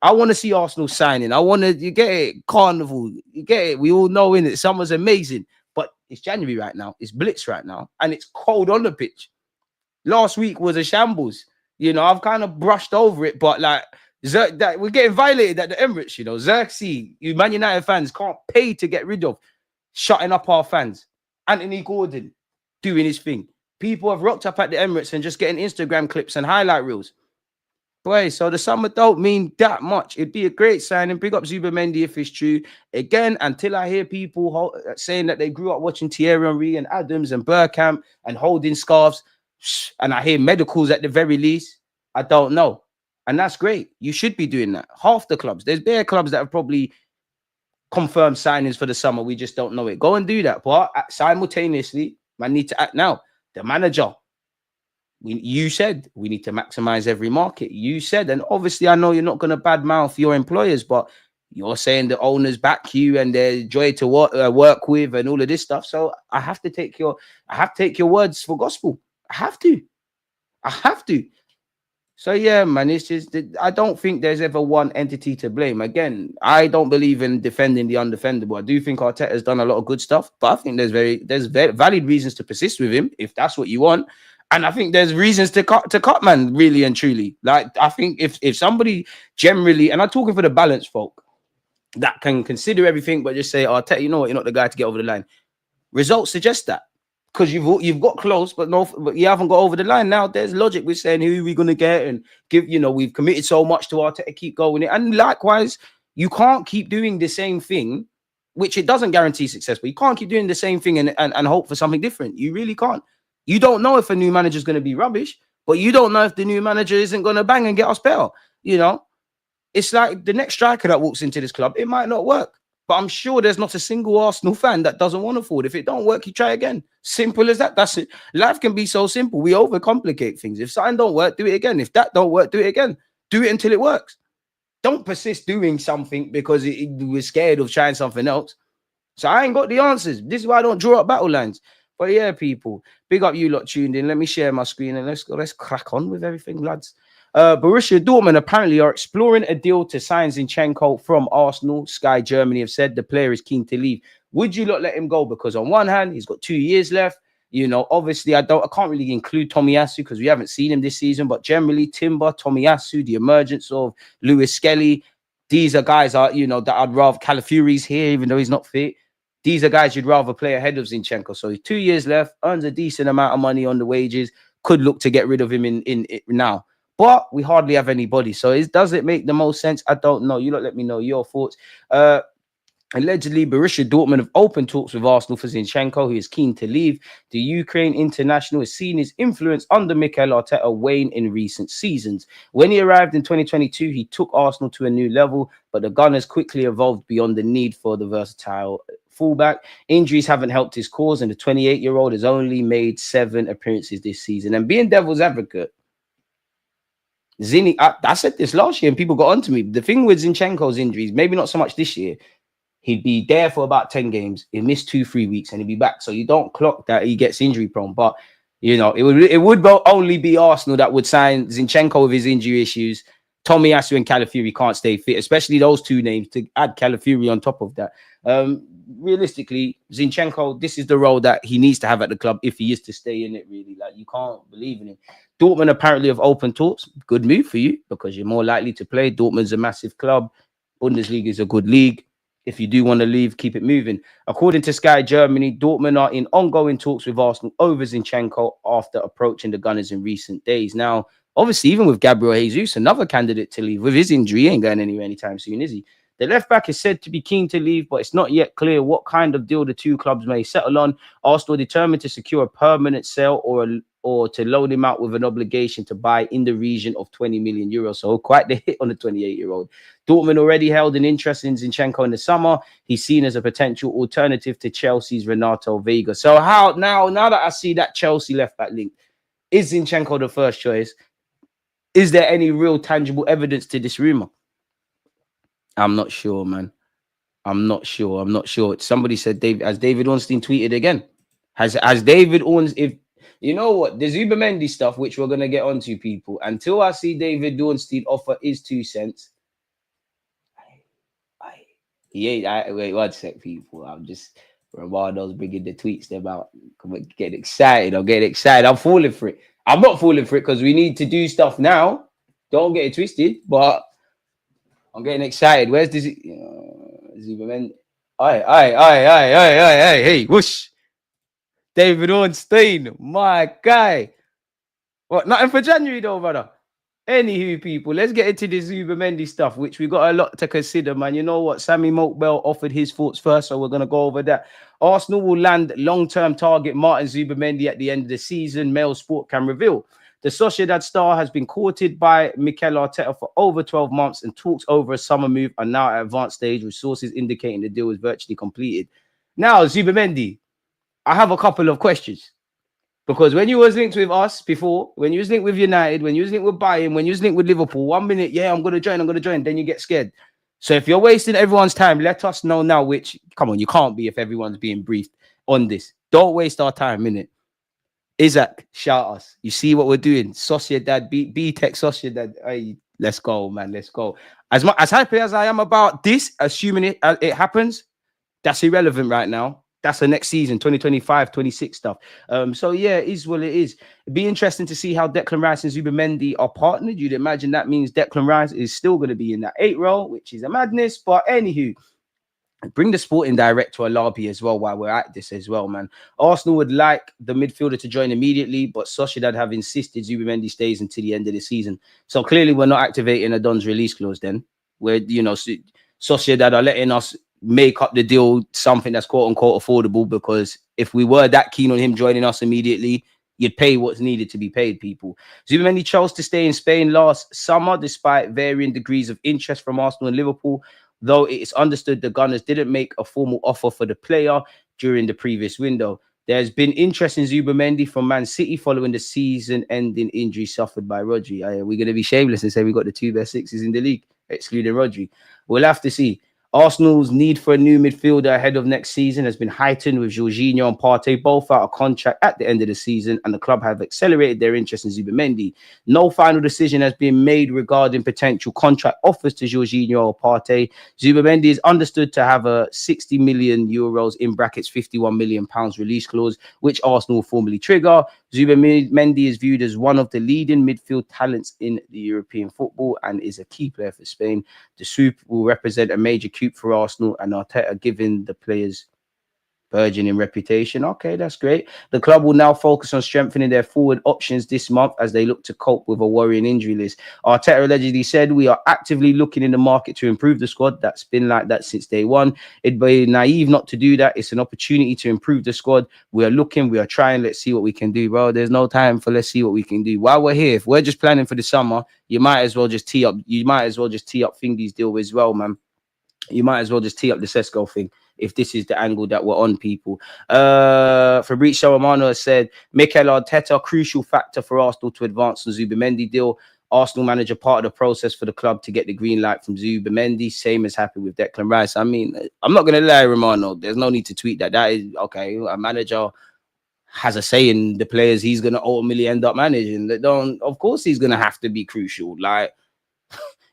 I want to see Arsenal signing. You get it, Carnival, you get it. We all know, in it, summer's amazing, but it's January right now. It's Blitz right now, and it's cold on the pitch. Last week was a shambles. I've kind of brushed over it, but like, that we're getting violated at the Emirates. Xerxes, you Man United fans can't pay to get rid of, shutting up our fans. Anthony Gordon doing his thing. People have rocked up at the Emirates and just getting Instagram clips and highlight reels. Boy, so the summer don't mean that much. It'd be a great signing. Big up Zubimendi if it's true. Again, until I hear people saying that they grew up watching Thierry Henry and Adams and Bergkamp and holding scarves, and I hear medicals at the very least, I don't know. And that's great. You should be doing that. Half the clubs. There's bare clubs that have probably confirmed signings for the summer. We just don't know it. Go and do that. But simultaneously, man, need to act now. The manager, you said we need to maximize every market. You said, and obviously I know you're not going to badmouth your employers, but you're saying the owners back you and they're joy to work with and all of this stuff. So I have to take your words for gospel. I have to. So yeah, man, it's just, I don't think there's ever one entity to blame. Again, I don't believe in defending the undefendable. I do think Arteta's done a lot of good stuff, but I think there's very valid reasons to persist with him if that's what you want. And I think there's reasons to cut, man, really and truly. Like, I think if somebody generally, and I'm talking for the balanced folk that can consider everything, but just say, "Oh, you know what, you're not the guy to get over the line." Results suggest that, because you've got close, but you haven't got over the line. Now there's logic with saying who are we gonna get and give. We've committed so much to Arteta, keep going it, and likewise, you can't keep doing the same thing, which it doesn't guarantee success. But you can't keep doing the same thing and hope for something different. You really can't. You don't know if a new manager is going to be rubbish, but you don't know if the new manager isn't going to bang and get us better. It's like the next striker that walks into this club, it might not work. But I'm sure there's not a single Arsenal fan that doesn't want to forward. If it don't work, you try again. Simple as that. That's it. Life can be so simple. We overcomplicate things. If something don't work, do it again. If that don't work, do it again. Do it until it works. Don't persist doing something because we're scared of trying something else. So I ain't got the answers. This is why I don't draw up battle lines. But yeah, people, big up you lot tuned in. Let me share my screen and let's crack on with everything, lads. Borussia Dortmund apparently are exploring a deal to sign Zinchenko from Arsenal. Sky Germany have said the player is keen to leave. Would you not let him go? Because on one hand, he's got 2 years left. Obviously, I can't really include Tomiyasu because we haven't seen him this season. But generally, Timber, Tomiyasu, the emergence of Lewis Skelly, these are guys that I'd rather. Calafiori's here, even though he's not fit. These are guys you'd rather play ahead of Zinchenko. So he's 2 years left, earns a decent amount of money on the wages. Could look to get rid of him in now. But we hardly have anybody. So does it make the most sense? I don't know. You lot let me know your thoughts. Allegedly, Borussia Dortmund have opened talks with Arsenal for Zinchenko, who is keen to leave. The Ukraine international has seen his influence under Mikel Arteta wane in recent seasons. When he arrived in 2022, he took Arsenal to a new level, but the Gunners quickly evolved beyond the need for the versatile fullback. Injuries haven't helped his cause, and the 28-year-old has only made 7 appearances this season. And being devil's advocate, I said this last year and people got onto me. The thing with Zinchenko's injuries, maybe not so much this year, he'd be there for about 10 games. He'd miss 2-3 weeks and he'd be back. So you don't clock that he gets injury prone. But, it would only be Arsenal that would sign Zinchenko with his injury issues. Tomiyasu and Calafiori can't stay fit, especially those two names, to add Calafiori on top of that. Realistically, Zinchenko, this is the role that he needs to have at the club if he is to stay in it, really. Like, you can't believe in him. Dortmund apparently have open talks. Good move for you because you're more likely to play. Dortmund's a massive club. Bundesliga is a good league. If you do want to leave, keep it moving. According to Sky Germany, Dortmund are in ongoing talks with Arsenal over Zinchenko after approaching the Gunners in recent days. Now, obviously, even with Gabriel Jesus, another candidate to leave with his injury, he ain't going anywhere anytime soon, is he? The left back is said to be keen to leave, but it's not yet clear what kind of deal the two clubs may settle on. Arsenal determined to secure a permanent sale or to loan him out with an obligation to buy in the region of 20 million euros. So quite the hit on the 28-year-old. Dortmund already held an interest in Zinchenko in the summer. He's seen as a potential alternative to Chelsea's Renato Vega. So now that I see that Chelsea left back link, is Zinchenko the first choice? Is there any real tangible evidence to this rumor? I'm not sure, man. I'm not sure. Somebody said David Ornstein tweeted again. Has David Ornstein, if you know what, the Zubimendi stuff, which we're gonna get onto, people, until I see David Ornstein offer his 2 cents. Wait 1 sec, people. I'm just Ronaldo's bringing the tweets about getting excited. I'm getting excited. I'm falling for it. I'm not falling for it because we need to do stuff now. Don't get it twisted, but I'm getting excited. Where's this? Zubimendi. Hey, whoosh. David Ornstein, my guy. What? Nothing for January though, brother. Anywho, people, let's get into the Zubimendi stuff, which we got a lot to consider, man. You know what? Sammy Mokbel offered his thoughts first, so we're going to go over that. Arsenal will land long-term target Martin Zubimendi at the end of the season, Mail Sport can reveal. The Sociedad star has been courted by Mikel Arteta for over 12 months, and talks over a summer move are now at advanced stage, with sources indicating the deal is virtually completed. Now, Zubimendi, I have a couple of questions. Because when you was linked with us before, when you was linked with United, when you was linked with Bayern, when you was linked with Liverpool, 1 minute, yeah, I'm going to join, then you get scared. So if you're wasting everyone's time, let us know now come on, you can't be if everyone's being briefed on this. Don't waste our time, innit? Isaac, shout us. You see what we're doing? Sociedad, B-Tech Sociedad. Hey, let's go, man, let's go. As happy as I am about this, assuming it happens, that's irrelevant right now. that's the next season, 2025, 26 stuff. So yeah, it is what it is. It'd be interesting to see how Declan Rice and Zubimendi are partnered. You'd imagine that means Declan Rice is still going to be in that 8 role, which is a madness. But anywho, bring the sporting director a lobby as well while we're at this as well, man. Arsenal would like the midfielder to join immediately, but Sociedad have insisted Zubimendi stays until the end of the season. So clearly we're not activating a Don's release clause then. Where, you know, Sociedad are letting us make up the deal something that's quote unquote affordable, because if we were that keen on him joining us immediately, you'd pay what's needed to be paid, people. Zubimendi chose to stay in Spain last summer despite varying degrees of interest from Arsenal and Liverpool, though it is understood the Gunners didn't make a formal offer for the player during the previous window. There's been interest in Zubimendi from Man City following the season-ending injury suffered by Rodri. We're going to be shameless and say we got the 2 best 6s in the league, excluding Rodri. We'll have to see. Arsenal's need for a new midfielder ahead of next season has been heightened, with Jorginho and Partey both out of contract at the end of the season, and the club have accelerated their interest in Zubimendi. No final decision has been made regarding potential contract offers to Jorginho or Partey. Zubimendi is understood to have a 60 million euros in brackets 51 million pounds release clause, which Arsenal will formally trigger. Zubimendi is viewed as one of the leading midfield talents in the European football and is a key player for Spain. The Soup will represent a major coup for Arsenal, and Arteta giving the players burgeoning reputation. Okay, that's great. The club will now focus on strengthening their forward options this month as they look to cope with a worrying injury list. Arteta allegedly said, "We are actively looking in the market to improve the squad. That's been like that since day one. It'd be naive not to do that. It's an opportunity to improve the squad. We are looking, we are trying. Let's see what we can do." Bro, there's no time for let's see what we can do. While we're here, if we're just planning for the summer, you might as well just tee up Thingy's deal as well, man. You might as well just tee up the Sesko thing if this is the angle that we're on, people. Fabrizio Romano has said, Mikel Arteta, crucial factor for Arsenal to advance the Zubimendi deal. Arsenal manager part of the process for the club to get the green light from Zubimendi. Same as happened with Declan Rice. I mean, I'm not going to lie, Romano. There's no need to tweet that. That is, okay, a manager has a say in the players he's going to ultimately end up managing. Of course, he's going to have to be crucial. Like,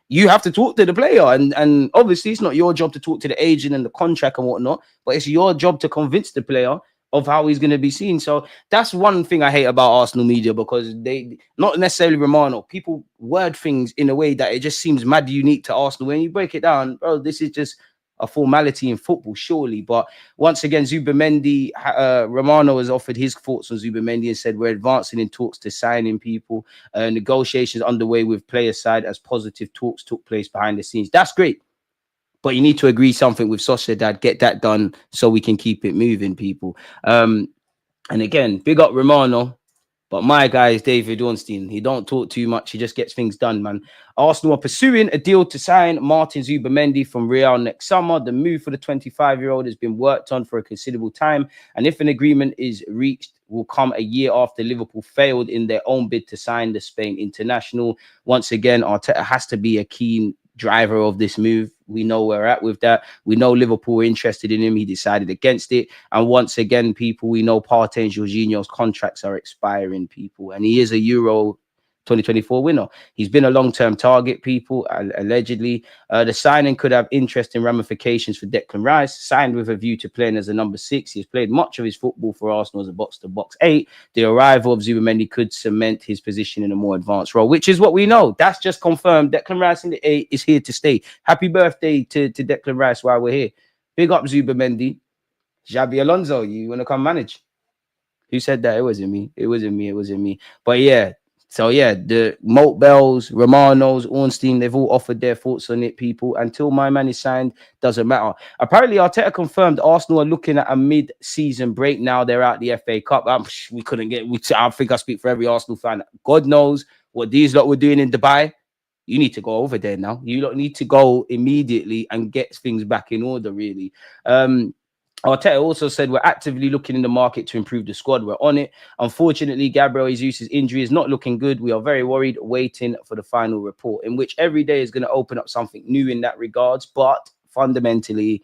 you have to talk to the player, and obviously it's not your job to talk to the agent and the contract and whatnot, but it's your job to convince the player of how he's going to be seen. So that's one thing I hate about Arsenal media, because they, not necessarily Romano, people word things in a way that it just seems mad unique to Arsenal. When you break it down, bro, this is just a formality in football, surely. But once again, Zubimendi, Romano has offered his thoughts on Zubimendi and said, we're advancing in talks to signing people. Negotiations underway with player side as positive talks took place behind the scenes. That's great. But you need to agree something with Sociedad, get that done so we can keep it moving, people. And again, big up Romano. But my guy is David Ornstein. He don't talk too much. He just gets things done, man. Arsenal are pursuing a deal to sign Martin Zubimendi from Real next summer. The move for the 25-year-old has been worked on for a considerable time. And if an agreement is reached, will come a year after Liverpool failed in their own bid to sign the Spain international. Once again, Arteta has to be a keen driver of this move. We know where we're at with that. We know Liverpool were interested in him. He decided against it. And once again, people, we know Partey and Jorginho's contracts are expiring, people. And he is a Euro 2024 winner. He's been a long-term target, people, allegedly. The signing could have interesting ramifications for Declan Rice, signed with a view to playing as a number 6. He has played much of his football for Arsenal as a box-to-box 8. The arrival of Zubimendi could cement his position in a more advanced role, which is what we know. That's just confirmed. Declan Rice in the 8 is here to stay. Happy birthday to Declan Rice while we're here. Big up Zubimendi. Xabi Alonso, you want to come manage? Who said that? It wasn't me. It wasn't me. But yeah. So yeah, the Moat Bells, Romanos, Ornstein, they've all offered their thoughts on it, people. Until my man is signed, doesn't matter. Apparently, Arteta confirmed Arsenal are looking at a mid-season break now. They're out the FA Cup. We couldn't get. I think I speak for every Arsenal fan. God knows what these lot were doing in Dubai. You need to go over there now. You don't need to go immediately and get things back in order, really. Arteta also said, we're actively looking in the market to improve the squad. We're on it. Unfortunately, Gabriel Jesus' injury is not looking good. We are very worried, waiting for the final report, in which every day is going to open up something new in that regards. But fundamentally,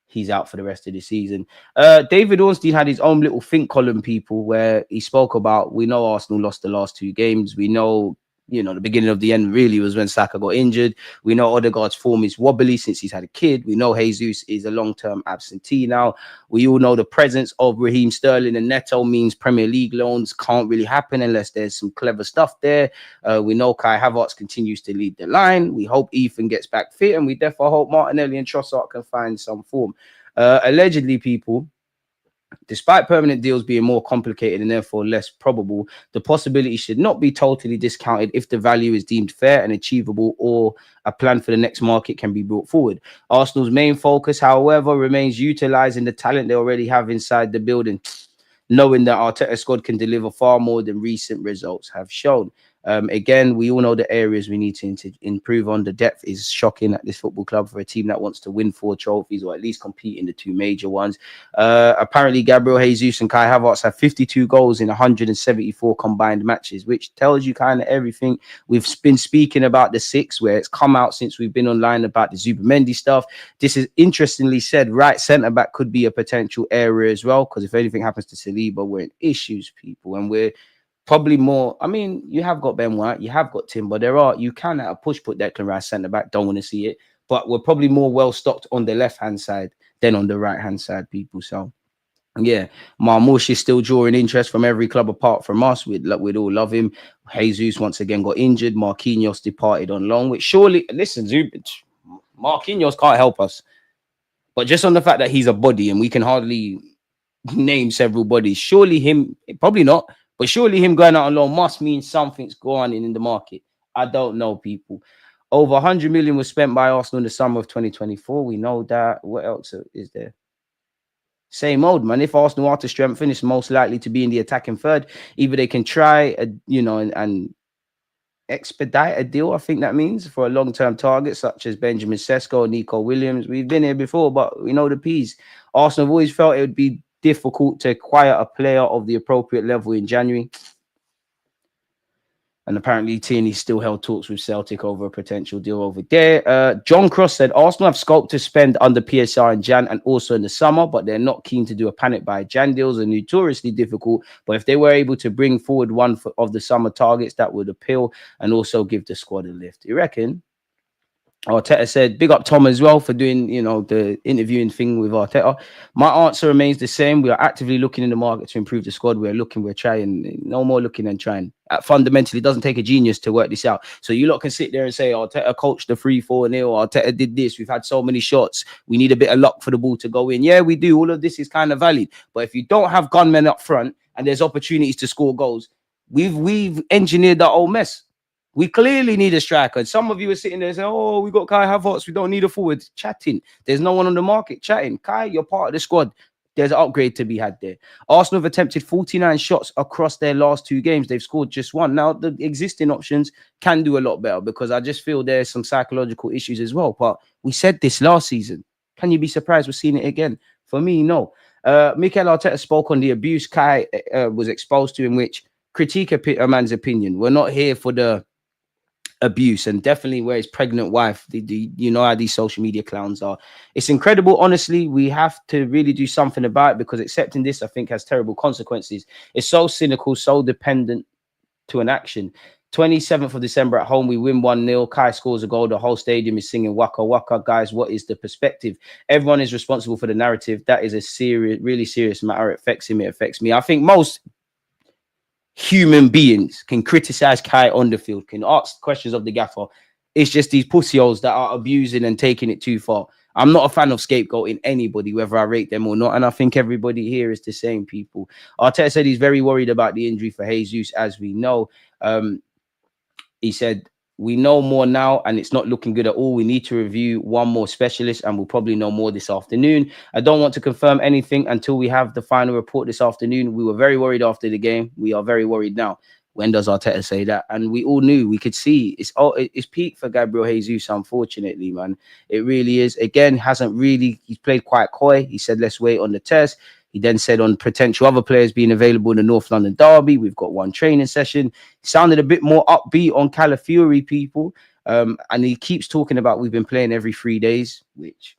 he's out for the rest of the season. David Ornstein had his own little think column, people, where he spoke about, we know Arsenal lost the last 2 games. We know you know, the beginning of the end really was when Saka got injured. We know Odegaard's form is wobbly since he's had a kid. We know Jesus is a long-term absentee now. We all know the presence of Raheem Sterling and Neto means Premier League loans can't really happen unless there's some clever stuff there. We know Kai Havertz continues to lead the line. We hope Ethan gets back fit, and we therefore hope Martinelli and Trossard can find some form. Allegedly, people, despite permanent deals being more complicated and therefore less probable, the possibility should not be totally discounted if the value is deemed fair and achievable, or a plan for the next market can be brought forward. Arsenal's main focus, however, remains utilising the talent they already have inside the building, knowing that Arteta's squad can deliver far more than recent results have shown. Again, we all know the areas we need to improve on. The depth is shocking at this football club for a team that wants to win 4 trophies or at least compete in the 2 major ones. Apparently, Gabriel Jesus and Kai Havertz have 52 goals in 174 combined matches, which tells you kind of everything. We've been speaking about the 6, where it's come out since we've been online about the Zubimendi stuff. This is interestingly said, right centre-back could be a potential area as well, because if anything happens to Saliba, we're in issues, people, and we're probably more. I mean, you have got Ben White, you have got Timber. You can at a push put Declan Rice centre back. Don't want to see it, but we're probably more well stocked on the left hand side than on the right hand side, people. So yeah, Marmoush is still drawing interest from every club apart from us. We'd all love him. Jesus once again got injured. Marquinhos departed on loan. Which surely, listen, Marquinhos can't help us, but just on the fact that he's a body and we can hardly name several bodies, surely him, probably not. But surely him going out on loan must mean something's going on in the market. I don't know, people. Over 100 million was spent by Arsenal in the summer of 2024. We know that. What else is there? Same old, man. If Arsenal are to strengthen, it's most likely to be in the attacking third. Either they can try, and expedite a deal, I think that means, for a long-term target such as Benjamin Sesko or Nico Williams. We've been here before, but we know the P's. Arsenal have always felt it would be difficult to acquire a player of the appropriate level in January. And apparently Tierney still held talks with Celtic over a potential deal over there. John Cross said Arsenal have scope to spend under PSR in Jan and also in the summer, but they're not keen to do a panic buy. Jan deals are notoriously difficult, but if they were able to bring forward one of the summer targets, that would appeal and also give the squad a lift. You reckon? Arteta said, big up Tom as well for doing, the interviewing thing with Arteta. My answer remains the same. We are actively looking in the market to improve the squad. We're trying. No more looking and trying. Fundamentally, it doesn't take a genius to work this out. So you lot can sit there and say, Arteta coached the 3-4-0. Arteta did this. We've had so many shots. We need a bit of luck for the ball to go in. Yeah, we do. All of this is kind of valid. But if you don't have gunmen up front and there's opportunities to score goals, we've engineered that whole mess. We clearly need a striker. Some of you are sitting there saying, oh, we got Kai Havertz. We don't need a forward. Chatting. There's no one on the market chatting. Kai, you're part of the squad. There's an upgrade to be had there. Arsenal have attempted 49 shots across their last 2 games. They've scored just 1. Now, the existing options can do a lot better because I just feel there's some psychological issues as well. But we said this last season. Can you be surprised we're seeing it again? For me, no. Mikel Arteta spoke on the abuse Kai was exposed to, in which critique a man's opinion. We're not here for the abuse, and definitely where his pregnant wife, you know how these social media clowns are. It's incredible. Honestly, we have to really do something about it because accepting this, I think, has terrible consequences. It's so cynical, so dependent to an action. 27th of December at home, we win 1-0. Kai scores a goal. The whole stadium is singing Waka Waka. Guys, what is the perspective? Everyone is responsible for the narrative. That is a serious, really serious matter. It affects him. It affects me. I think most human beings can criticize Kai on the field, can ask questions of the gaffer. It's just these pussyholes that are abusing and taking it too far. I'm not a fan of scapegoating anybody, whether I rate them or not. And I think everybody here is the same, people. Arteta said he's very worried about the injury for Jesus, as we know. He said, we know more now and it's not looking good at all. We need to review one more specialist and we'll probably know more this afternoon. I don't want to confirm anything until we have the final report this afternoon. We were very worried after the game. We are very worried now. When does Arteta say that? And we all knew, we could see it's peak for Gabriel Jesus, unfortunately, man. It really is. Again, he's played quite coy. He said, let's wait on the test. He then said on potential other players being available in the North London derby, we've got 1 training session. He sounded a bit more upbeat on Calafiori, people. And he keeps talking about we've been playing every 3 days, which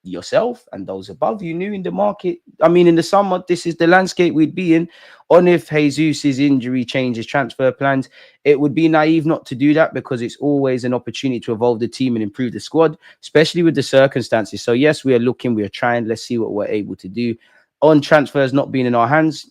yourself and those above you knew in the market. I mean, in the summer, this is the landscape we'd be in. On if Jesus' injury changes transfer plans, it would be naive not to do that, because it's always an opportunity to evolve the team and improve the squad, especially with the circumstances. So yes, we are looking, we are trying. Let's see what we're able to do. On transfers not being in our hands,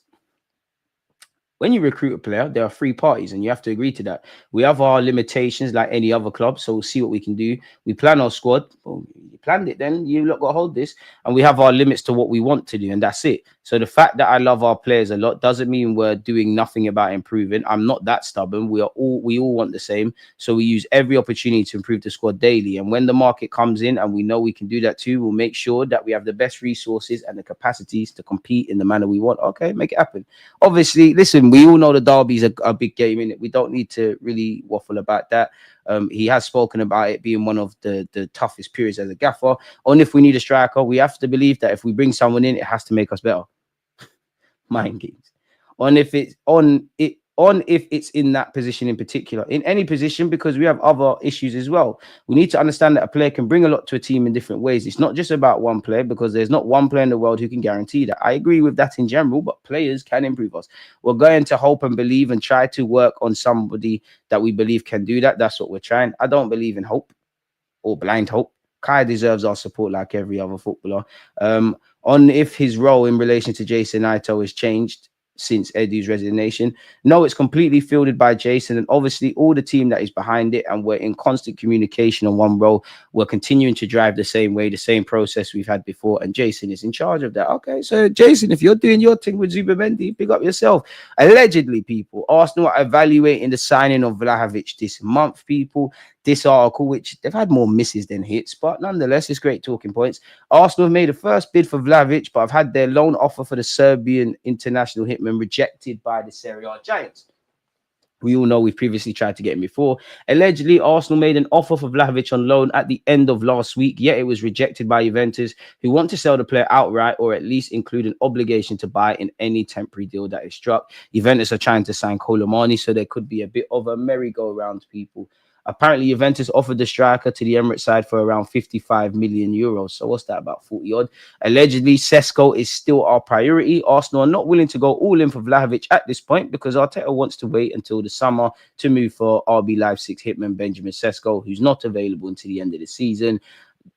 when you recruit a player, there are three parties and you have to agree to that. We have our limitations like any other club, so we'll see what we can do. We plan our squad. Well, you planned it, then you lot got to hold this. And we have our limits to what we want to do, and that's it. So the fact that I love our players a lot doesn't mean we're doing nothing about improving. I'm not that stubborn. We all want the same. So we use every opportunity to improve the squad daily. And when the market comes in and we know we can do that too, we'll make sure that we have the best resources and the capacities to compete in the manner we want. Okay, make it happen. Obviously, listen, we all know the derby's a big game, in it. We don't need to really waffle about that. He has spoken about it being one of the toughest periods as a gaffer. On if we need a striker, we have to believe that if we bring someone in, it has to make us better. Mind games. On if it's in that position in particular, in any position, because we have other issues as well. We need to understand that a player can bring a lot to a team in different ways. It's not just about one player, because there's not one player in the world who can guarantee that. I agree with that in general, but players can improve us. We're going to hope and believe and try to work on somebody that we believe can do that. That's what we're trying. I don't believe in hope or blind hope. Kai deserves our support like every other footballer. On if his role in relation to Jason Ito has changed since Edu's resignation. No, it's completely fielded by Jason and obviously all the team that is behind it, and we're in constant communication on one role. We're continuing to drive the same way, the same process we've had before, and Jason is in charge of that. Okay, so Jason, if you're doing your thing with Zubimendi, pick up yourself. Allegedly, people, Arsenal are evaluating the signing of Vlahovic this month, people. This article, which they've had more misses than hits, but nonetheless, it's great talking points. Arsenal have made a first bid for Vlahovic, but have had their loan offer for the Serbian international hitman rejected by the Serie A giants. We all know we've previously tried to get him before. Allegedly, Arsenal made an offer for Vlahovic on loan at the end of last week, yet it was rejected by Juventus, who want to sell the player outright or at least include an obligation to buy in any temporary deal that is struck. Juventus are trying to sign Colomani, so there could be a bit of a merry-go-round, people. Apparently, Juventus offered the striker to the Emirates side for around 55 million euros. So what's that, about 40 odd? Allegedly, Sesko is still our priority. Arsenal are not willing to go all in for Vlahovic at this point because Arteta wants to wait until the summer to move for RB Leipzig hitman Benjamin Sesko, who's not available until the end of the season.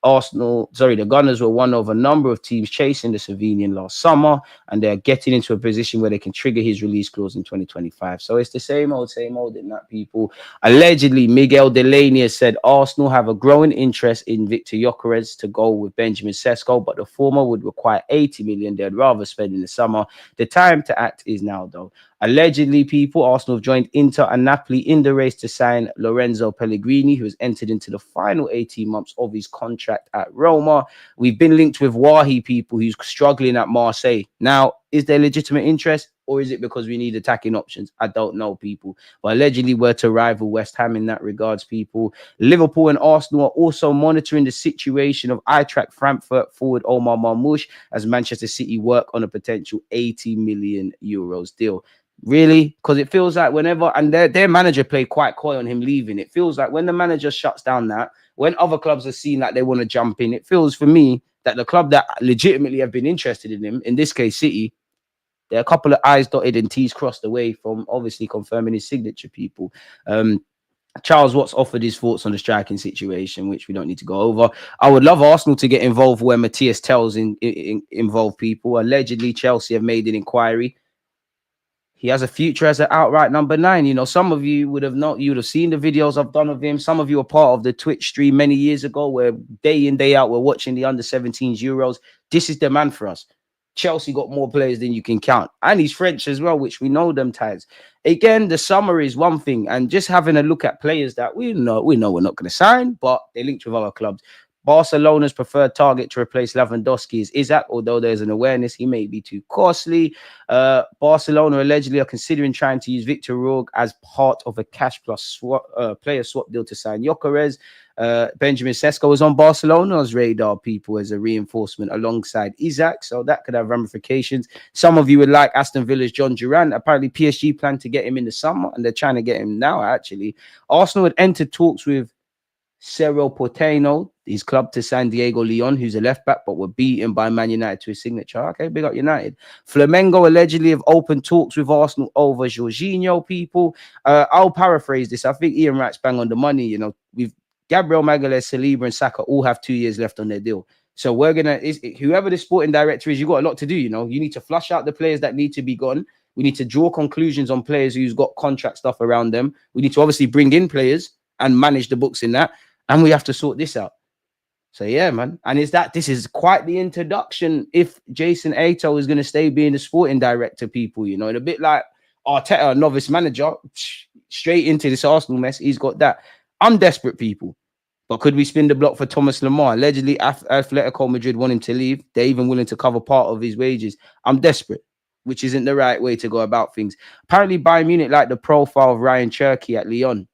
The Gunners were one of a number of teams chasing the Slovenian last summer, and they're getting into a position where they can trigger his release clause in 2025. So it's the same old in that, people. Allegedly, Miguel Delaney has said Arsenal have a growing interest in Victor Gyökeres to go with Benjamin Sesko, but the former would require 80 million they'd rather spend in the summer. The time to act is now, though. Allegedly, people, Arsenal have joined Inter and Napoli in the race to sign Lorenzo Pellegrini, who has entered into the final 18 months of his contract at Roma. We've been linked with Wahi, people, who's struggling at Marseille. Now, is there legitimate interest, or is it because we need attacking options? I don't know, people. But allegedly, we're to rival West Ham in that regards, people. Liverpool and Arsenal are also monitoring the situation of Eintracht Frankfurt forward Omar Marmoush as Manchester City work on a potential 80 million euros deal. Really? Because it feels like whenever, and their manager played quite coy on him leaving, it feels like when the manager shuts down that, when other clubs are seen like they want to jump in, it feels for me that the club that legitimately have been interested in him, in this case City, there are a couple of I's dotted and T's crossed away from obviously confirming his signature, people. Charles Watts offered his thoughts on the striking situation, which we don't need to go over. I would love Arsenal to get involved where Matthias tells involve, people. Allegedly, Chelsea have made an inquiry. He has a future as an outright number 9. You know, some of you would have seen the videos I've done of him. Some of you are part of the Twitch stream many years ago where day in, day out, we're watching the under-17s Euros. This is the man for us. Chelsea got more players than you can count. And he's French as well, which we know them ties. Again, the summer is one thing. And just having a look at players that we know we're not going to sign, but they linked with other clubs. Barcelona's preferred target to replace Lewandowski is Isaac, although there's an awareness he may be too costly. Barcelona allegedly are considering trying to use Victor Roque as part of a cash plus player swap deal to sign Gyökeres. Benjamin Sesko is on Barcelona's radar, people, as a reinforcement alongside Isaac, so that could have ramifications. Some of you would like Aston Villa's John Duran. Apparently PSG plan to get him in the summer, and they're trying to get him now, actually. Arsenal had entered talks with Cerro Porteño his club to San Diego Leon, who's a left back, but were beaten by Man United to his signature. Okay, big up United. Flamengo allegedly have opened talks with Arsenal over Jorginho, people. I'll paraphrase this. I think Ian Wright's bang on the money. You know, we've Gabriel Magalhaes, Saliba, and Saka all have 2 years left on their deal. So we're gonna whoever the sporting director is, you got a lot to do. You know, you need to flush out the players that need to be gone. We need to draw conclusions on players who's got contract stuff around them. We need to obviously bring in players and manage the books in that, and we have to sort this out. So yeah, man. And this is quite the introduction if Jason Ato is going to stay being the sporting director, people, you know, and a bit like Arteta, a novice manager, straight into this Arsenal mess. He's got that. I'm desperate, people. But could we spin the block for Thomas Lemar? Allegedly, Atletico Madrid want him to leave. They're even willing to cover part of his wages. I'm desperate, which isn't the right way to go about things. Apparently, Bayern Munich like the profile of Ryan Cherky at Lyon.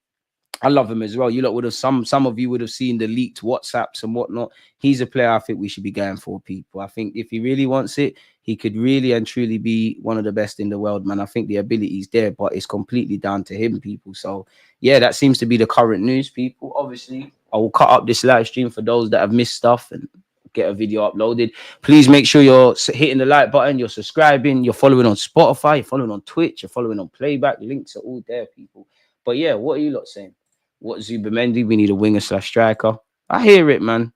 I love him as well. You lot would have some of you would have seen the leaked WhatsApps and whatnot. He's a player I think we should be going for, people. I think if he really wants it, he could really and truly be one of the best in the world, man. I think the ability is there, but it's completely down to him, people. So yeah, that seems to be the current news, people. Obviously, I will cut up this live stream for those that have missed stuff and get a video uploaded. Please make sure you're hitting the like button, you're subscribing, you're following on Spotify, you're following on Twitch, you're following on Playback. Links are all there, people. But yeah, what are you lot saying? What Zubimendi? We need a winger / striker. I hear it, man.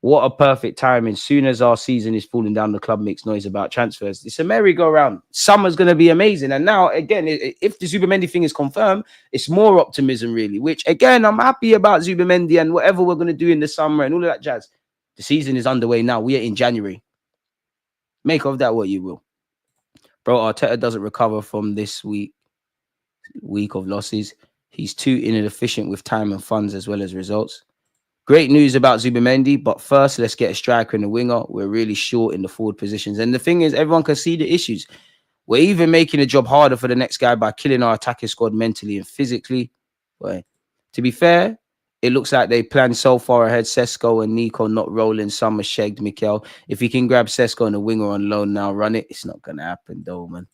What a perfect timing. Soon as our season is falling down, the club makes noise about transfers. It's a merry-go-round. Summer's going to be amazing. And now, again, if the Zubimendi thing is confirmed, it's more optimism, really, which, again, I'm happy about Zubimendi and whatever we're going to do in the summer and all of that jazz. The season is underway now. We are in January. Make of that what you will. Bro, Arteta doesn't recover from this week of losses. He's too inefficient with time and funds as well as results. Great news about Zubimendi, but first, let's get a striker and a winger. We're really short in the forward positions. And the thing is, everyone can see the issues. We're even making the job harder for the next guy by killing our attacking squad mentally and physically. But to be fair, it looks like they planned so far ahead. Sesko and Nico not rolling. Summer shagged Mikel. If he can grab Sesko and a winger on loan now, run it. It's not going to happen, though, man.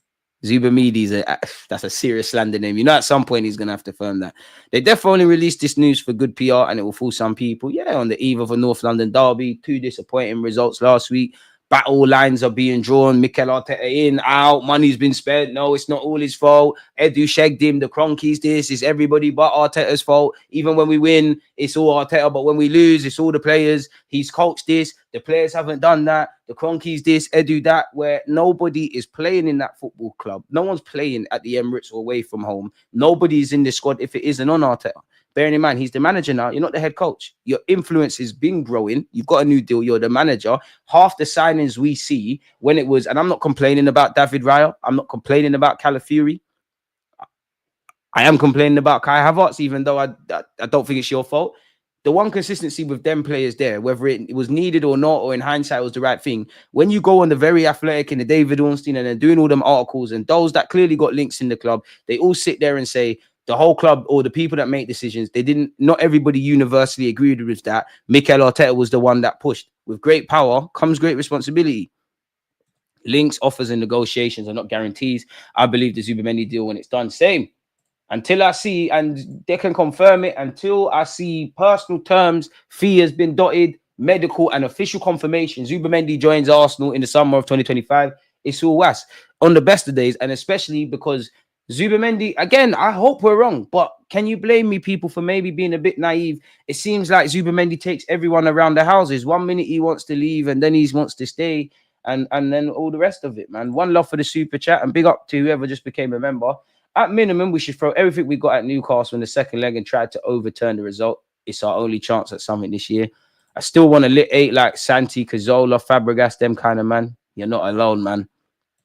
Zubimendi that's a serious slander name. You know, at some point he's gonna have to firm that. They definitely released this news for good PR, and it will fool some people. Yeah, on the eve of a North London derby, 2 disappointing results last week. Battle lines are being drawn. Mikel Arteta in, out. Money's been spent. No, it's not all his fault. Edu shagged him. The Cronkies this. It's everybody but Arteta's fault. Even when we win, it's all Arteta. But when we lose, it's all the players. He's coached this. The players haven't done that. The Cronkies this, Edu that. Where nobody is playing in that football club. No one's playing at the Emirates or away from home. Nobody's in the squad if it isn't on Arteta. Bearing in mind, he's the manager now. You're not the head coach. Your influence has been growing. You've got a new deal. You're the manager. Half the signings we see when it was, and I'm not complaining about David Raya. I'm not complaining about Calafiori. I am complaining about Kai Havertz, even though I don't think it's your fault. The one consistency with them players there, whether it was needed or not, or in hindsight was the right thing, when you go on the very athletic and the David Ornstein and they're doing all them articles and those that clearly got links in the club, they all sit there and say, the whole club or the people that make decisions, not everybody universally agreed with that. Mikel Arteta was the one that pushed. With great power comes great responsibility. Links, offers, and negotiations are not guarantees. I believe the Zubimendi deal, when it's done, same. Until I see, and they can confirm it, until I see personal terms, fee has been dotted, medical and official confirmation, Zubimendi joins Arsenal in the summer of 2025, it's all was on the best of days, and especially because Zubimendi, again, I hope we're wrong, but can you blame me, people, for maybe being a bit naive? It seems like Zubimendi takes everyone around the houses. 1 minute he wants to leave, and then he wants to stay, and then all the rest of it, man. One love for the super chat, and big up to whoever just became a member. At minimum, we should throw everything we got at Newcastle in the second leg and try to overturn the result. It's our only chance at something this year. I still want to lit 8 like Santi, Cazorla, Fabregas, them kind of man. You're not alone, man.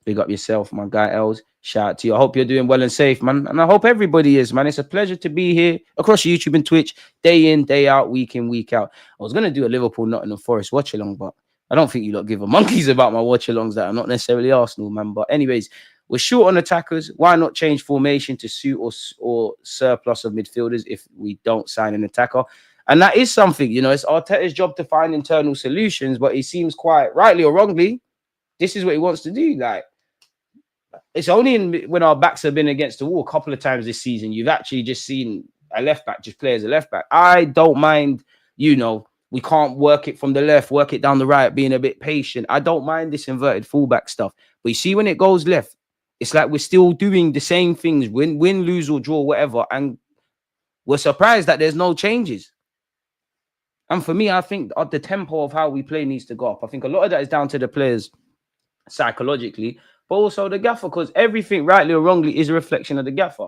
Big up yourself, my guy Els. Shout out to you. I hope you're doing well and safe, man. And I hope everybody is, man. It's a pleasure to be here across YouTube and Twitch, day in, day out, week in, week out. I was going to do a Liverpool Nottingham Forest watch along, but I don't think you lot give a monkeys about my watch alongs that are not necessarily Arsenal, man. But anyways, we're short on attackers. Why not change formation to suit or surplus of midfielders if we don't sign an attacker? And that is something, you know, it's Arteta's job to find internal solutions, but he seems quite rightly or wrongly, this is what he wants to do. Like, it's only when our backs have been against the wall a couple of times this season, you've actually just seen a left back just play as a left back. I don't mind, you know, We can't work it from the left, work it down the right, being a bit patient. I don't mind this inverted fullback stuff. But you see, when it goes left, it's like we're still doing the same things, win, lose or draw, whatever. And we're surprised that there's no changes. And for me, I think the tempo of how we play needs to go up. I think a lot of that is down to the players psychologically, but also the gaffer, because everything, rightly or wrongly, is a reflection of the gaffer.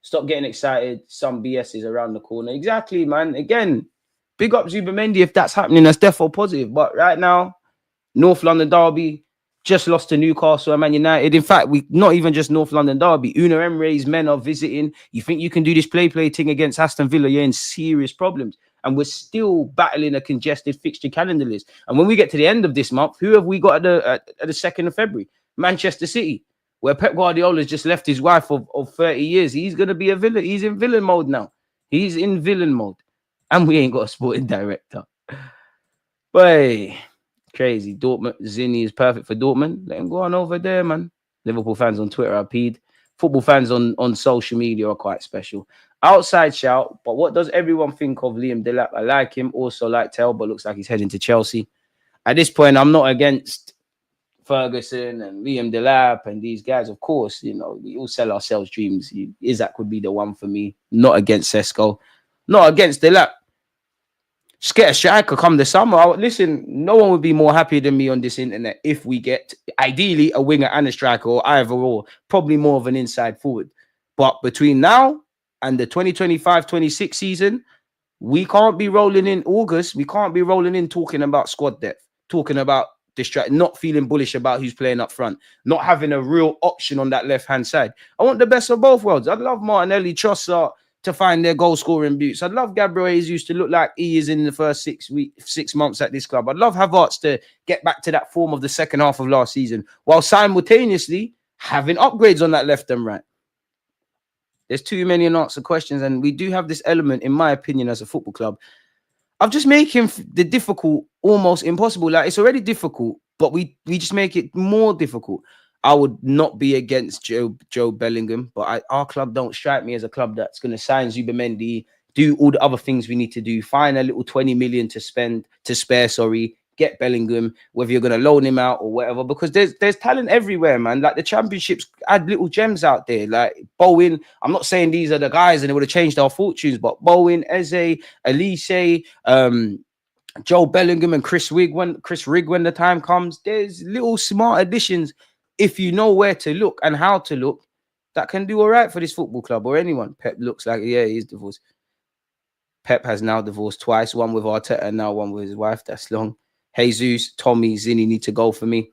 Stop getting excited. Some BS is around the corner. Exactly, man. Again, big up Zubimendi if that's happening. That's definitely positive. But right now, North London derby, just lost to Newcastle and Man United. In fact, we not even just North London derby. Unai Emery's men are visiting. You think you can do this play thing against Aston Villa? You're in serious problems. And we're still battling a congested fixture calendar list. And when we get to the end of this month, who have we got at the 2nd of February? Manchester City, where Pep Guardiola's just left his wife of 30 years. He's going to be a villain. He's in villain mode now. He's in villain mode. And we ain't got a sporting director. Boy, crazy. Dortmund, Zinni is perfect for Dortmund. Let him go on over there, man. Liverpool fans on Twitter are peed. Football fans on social media are quite special. Outside shout, but what does everyone think of Liam Delap? I like him, also like Tel, but looks like he's heading to Chelsea. At this point, I'm not against Ferguson and Liam Delap and these guys. Of course, you know, we all sell ourselves dreams. Isaac would be the one for me. Not against Sesko. Not against Delap. Just get a striker come the summer. Listen, no one would be more happy than me on this internet if we get, ideally, a winger and a striker, or either or, probably more of an inside forward. But between now and the 2025-26 season, we can't be rolling in August. We can't be rolling in talking about squad depth, talking about not feeling bullish about who's playing up front, not having a real option on that left-hand side. I want the best of both worlds. I'd love Martinelli, Trossard to find their goal-scoring boots. I'd love Gabriel Jesus to look like he is in the first 6 months at this club. I'd love Havertz to get back to that form of the second half of last season, while simultaneously having upgrades on that left and right. There's too many unanswered questions, and we do have this element, in my opinion, as a football club, of just making the difficult almost impossible. Like, it's already difficult, but we just make it more difficult. I would not be against Joe Bellingham, but our club don't strike me as a club that's going to sign Zubimendi, do all the other things we need to do, find a little 20 million to spare, get Bellingham, whether you're going to loan him out or whatever, because there's talent everywhere, man. Like, the championships add little gems out there. Like Bowen, I'm not saying these are the guys and it would have changed our fortunes, but Bowen, Eze, Elise, Joe Bellingham and Chris Rigg when the time comes, there's little smart additions, if you know where to look and how to look, that can do all right for this football club or anyone. Pep looks like, yeah, he's divorced. Pep has now divorced twice, one with Arteta and now one with his wife. That's long. Jesus, Tommy, Zinni need to go for me.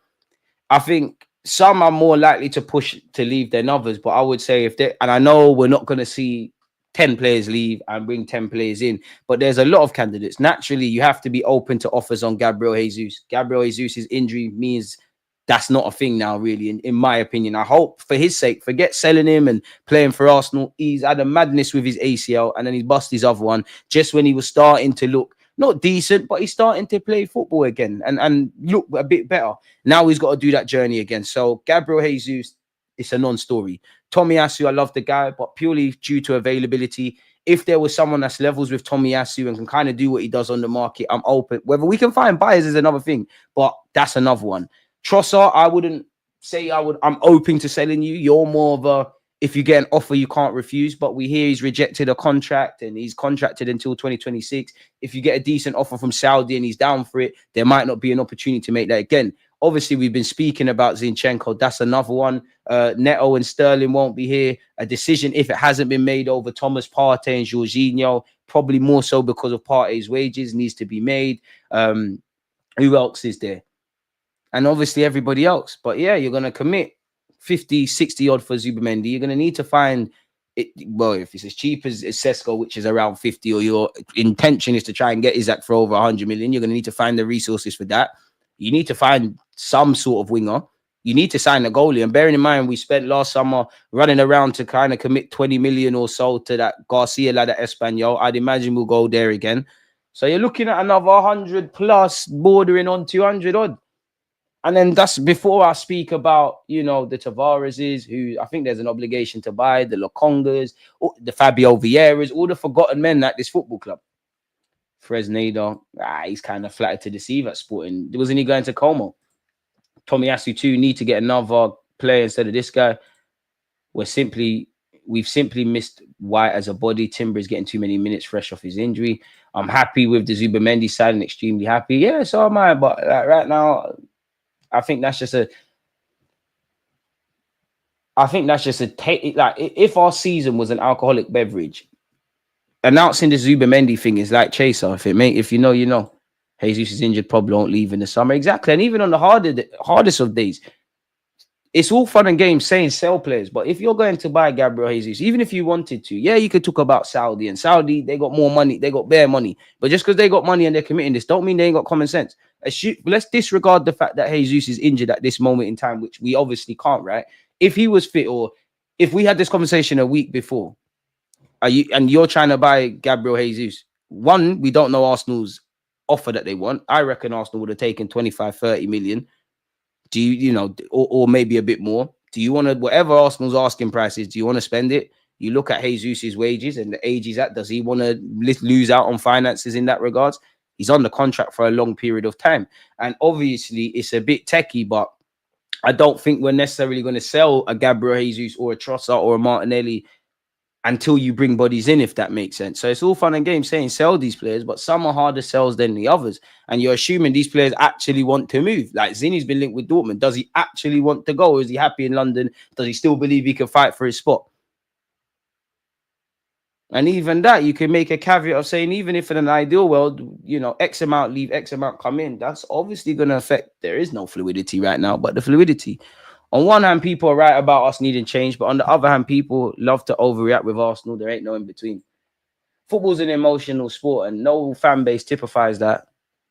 I think some are more likely to push to leave than others, but I would say and I know we're not going to see 10 players leave and bring 10 players in, but there's a lot of candidates. Naturally, you have to be open to offers on Gabriel Jesus. Gabriel Jesus' injury means that's not a thing now, really, in my opinion. I hope for his sake, forget selling him and playing for Arsenal. He's had a madness with his ACL and then he bust his other one just when he was starting to look not decent, but he's starting to play football again and look a bit better. Now he's got to do that journey again. So Gabriel Jesus, it's a non-story. Tomiyasu, I love the guy, but purely due to availability. If there was someone that's levels with Tomiyasu and can kind of do what he does on the market, I'm open. Whether we can find buyers is another thing, but that's another one. Trossard, I wouldn't say I'm open to selling you. You're more of a, if you get an offer, you can't refuse. But we hear he's rejected a contract and he's contracted until 2026. If you get a decent offer from Saudi and he's down for it, there might not be an opportunity to make that again. Obviously, we've been speaking about Zinchenko. That's another one. Neto and Sterling won't be here. A decision, if it hasn't been made over Thomas Partey and Jorginho, probably more so because of Partey's wages, needs to be made. Who else is there? And obviously everybody else. But yeah, you're going to commit 50, 60 odd for Zubimendi. You're going to need to find it. Well, if it's as cheap as Sesko, which is around 50, or your intention is to try and get Isaac for over 100 million, you're going to need to find the resources for that. You need to find some sort of winger. You need to sign a goalie. And bearing in mind, we spent last summer running around to kind of commit 20 million or so to that Garcia lad at Espanyol. I'd imagine we'll go there again. So you're looking at another 100 plus, bordering on 200 odd. And then that's before I speak about, you know, the Tavareses, who I think there's an obligation to buy, the Lokongas, the Fabio Vieiras, all the forgotten men at this football club. Fresneda, he's kind of flattered to deceive at Sporting. Wasn't he going to Como? Tomiyasu too, need to get another player instead of this guy. We've simply missed White as a body. Timber is getting too many minutes fresh off his injury. I'm happy with the Zubimendi side and extremely happy. Yeah, so am I. But right now, I think that's just a take. Like, if our season was an alcoholic beverage, announcing the Zubimendi thing is like chaser. If you know, you know. Jesus is injured, probably won't leave in the summer. Exactly. And even on the hardest of days, it's all fun and games saying sell players. But if you're going to buy Gabriel Jesus, even if you wanted to, yeah, you could talk about Saudi. And Saudi, they got more money. They got bare money. But just because they got money and they're committing this, don't mean they ain't got common sense. Let's disregard the fact that Jesus is injured at this moment in time, which we obviously can't, right? If he was fit, or if we had this conversation a week before, you're trying to buy Gabriel Jesus, one, we don't know Arsenal's offer that they want. I reckon Arsenal would have taken 25, 30 million. Do you know, or maybe a bit more? Do you want to, whatever Arsenal's asking price is, do you want to spend it? You look at Jesus' wages and the age he's at. Does he want to lose out on finances in that regards? He's on the contract for a long period of time. And obviously, it's a bit techie, but I don't think we're necessarily going to sell a Gabriel Jesus or a Trossard or a Martinelli until you bring bodies in, if that makes sense. So it's all fun and games saying sell these players, but some are harder sells than the others. And you're assuming these players actually want to move. Like Zinni's been linked with Dortmund. Does he actually want to go? Is he happy in London? Does he still believe he can fight for his spot? And even that, you can make a caveat of saying, even if in an ideal world, you know, X amount leave, X amount come in, that's obviously going to affect. There is no fluidity right now, but the fluidity. On one hand, people are right about us needing change, but on the other hand, people love to overreact with Arsenal. There ain't no in between. Football's an emotional sport, and no fan base typifies that,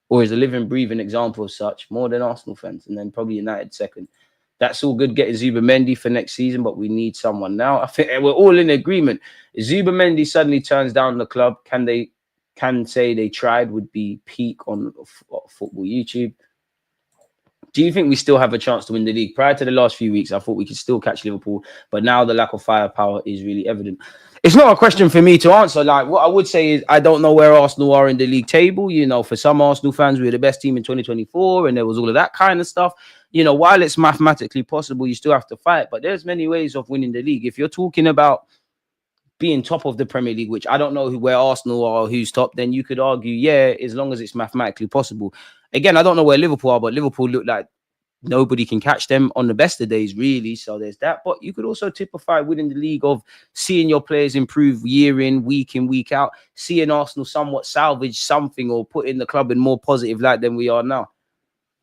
or is a living, breathing example of such, more than Arsenal fans, and then probably United second. That's all good getting Zubimendi for next season, but we need someone now. I think we're all in agreement. If Zubimendi suddenly turns down the club, can say they tried would be peak on football YouTube. Do you think we still have a chance to win the league? Prior to the last few weeks, I thought we could still catch Liverpool, but now the lack of firepower is really evident. It's not a question for me to answer. Like, what I would say is I don't know where Arsenal are in the league table. You know, for some Arsenal fans, we were the best team in 2024, and there was all of that kind of stuff. You know, while it's mathematically possible, you still have to fight. But there's many ways of winning the league. If you're talking about being top of the Premier League, which I don't know where Arsenal are or who's top, then you could argue, yeah, as long as it's mathematically possible. Again, I don't know where Liverpool are, but Liverpool look like nobody can catch them on the best of days, really. So there's that. But you could also typify winning the league of seeing your players improve year in, week out, seeing Arsenal somewhat salvage something or put in the club in more positive light than we are now.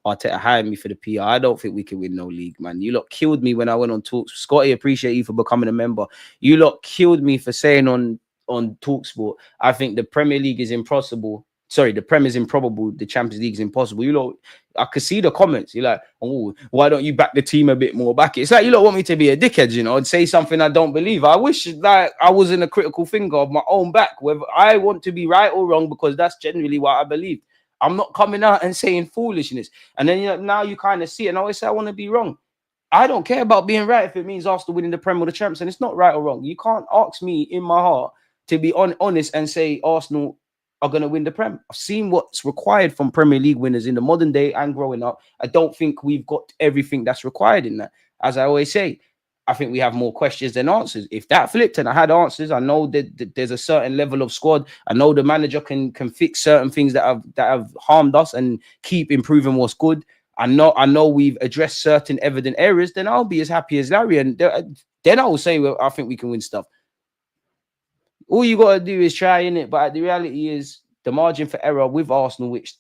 Arteta hired me for the PR. I don't think we can win no league, man. You lot killed me when I went on Talks. Scotty, appreciate you for becoming a member. You lot killed me for saying on TalkSport, I think the Premier League is impossible. Sorry, the Prem is improbable. The Champions League is impossible. You lot, I could see the comments. You're like, oh, why don't you back the team a bit more? Back it. It's like you lot want me to be a dickhead, you know, and say something I don't believe. I wish that I was in a critical finger of my own back, whether I want to be right or wrong, because that's generally what I believe. I'm not coming out and saying foolishness. And then, you know, now you kind of see it. And I always say I want to be wrong. I don't care about being right if it means Arsenal winning the Prem or the Champs. And it's not right or wrong. You can't ask me in my heart to be honest and say Arsenal are going to win the Prem. I've seen what's required from Premier League winners in the modern day and growing up. I don't think we've got everything that's required in that. As I always say, I think we have more questions than answers. If that flipped and I had answers, I know that there's a certain level of squad. I know the manager can fix certain things that have harmed us and keep improving what's good. I know we've addressed certain evident areas. Then I'll be as happy as Larry, and then I will say, well, I think we can win stuff. All you got to do is try in it. But the reality is the margin for error with Arsenal, which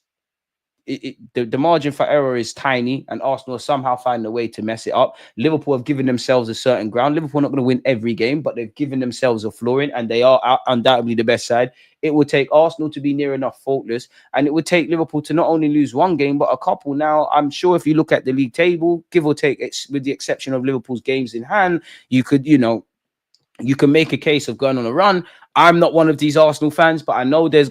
the margin for error is tiny, and Arsenal somehow find a way to mess it up. Liverpool have given themselves a certain ground. Liverpool are not going to win every game, but they've given themselves a flooring, and they are undoubtedly the best side. It would take Arsenal to be near enough faultless, and it would take Liverpool to not only lose one game, but a couple. Now, I'm sure if you look at the league table, give or take, with the exception of Liverpool's games in hand, you could, you know, you can make a case of going on a run. I'm not one of these Arsenal fans, but I know there's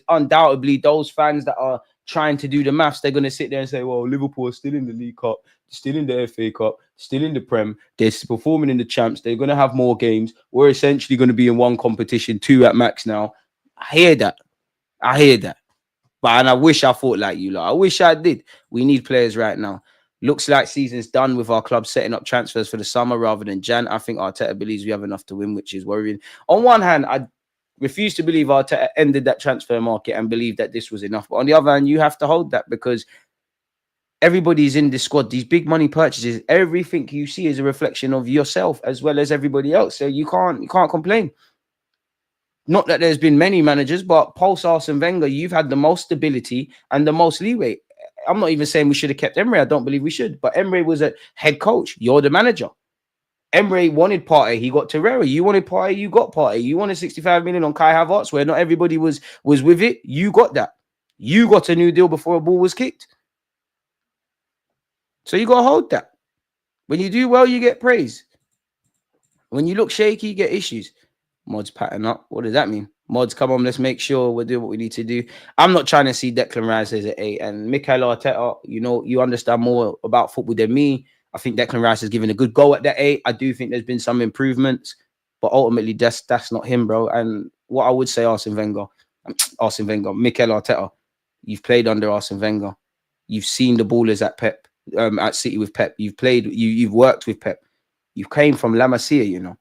undoubtedly those fans that are trying to do the maths. They're going to sit there and say, well, Liverpool are still in the League Cup, still in the FA Cup, still in the Prem, they're performing in the Champs, they're going to have more games. We're essentially going to be in one competition, 2 at max now. I hear that. I hear that. But and I wish I thought like you lot. I wish I did. We need players right now. Looks like season's done with our club setting up transfers for the summer rather than Jan. I think Arteta believes we have enough to win, which is worrying. On one hand, I refuse to believe Arteta ended that transfer market and believe that this was enough. But on the other hand, you have to hold that because everybody's in this squad. These big money purchases, everything you see is a reflection of yourself as well as everybody else. So you can't complain. Not that there's been many managers, but post Arsene Wenger, you've had the most stability and the most leeway. I'm not even saying we should have kept Emery. I don't believe we should. But Emery was a head coach. You're the manager. Emery wanted Partey. He got Torreira. You wanted Partey. You got Partey. You wanted 65 million on Kai Havertz, where not everybody was with it. You got that. You got a new deal before a ball was kicked. So you got to hold that. When you do well, you get praise. When you look shaky, you get issues. Mods pattern up. What does that mean? Mods, come on, let's make sure we're doing what we need to do. I'm not trying to see Declan Rice as an 8. And Mikel Arteta, you know, you understand more about football than me. I think Declan Rice has given a good go at that 8. I do think there's been some improvements, but ultimately that's not him, bro. And what I would say, Arsene Wenger, Mikel Arteta, you've played under Arsene Wenger. You've seen the ballers at Pep, at City with Pep. You've worked with Pep. You came from La Masia, you know.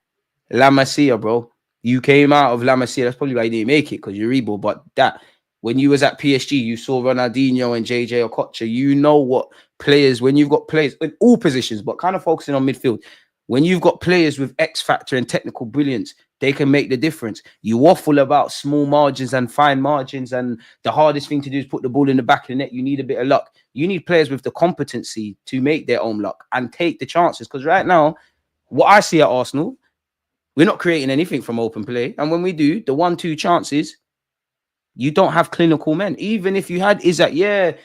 La Masia, bro. You came out of La Masia. That's probably why you didn't make it, because you're Rebo. But that, when you was at PSG, you saw Ronaldinho and JJ Okocha. You know what players, when you've got players in all positions, but kind of focusing on midfield, when you've got players with X factor and technical brilliance, they can make the difference. You waffle about small margins and fine margins, and the hardest thing to do is put the ball in the back of the net. You need a bit of luck. You need players with the competency to make their own luck and take the chances. Because right now, what I see at Arsenal, we're not creating anything from open play. And when we do, the 1-2 chances, you don't have clinical men. Even if you had Isaac,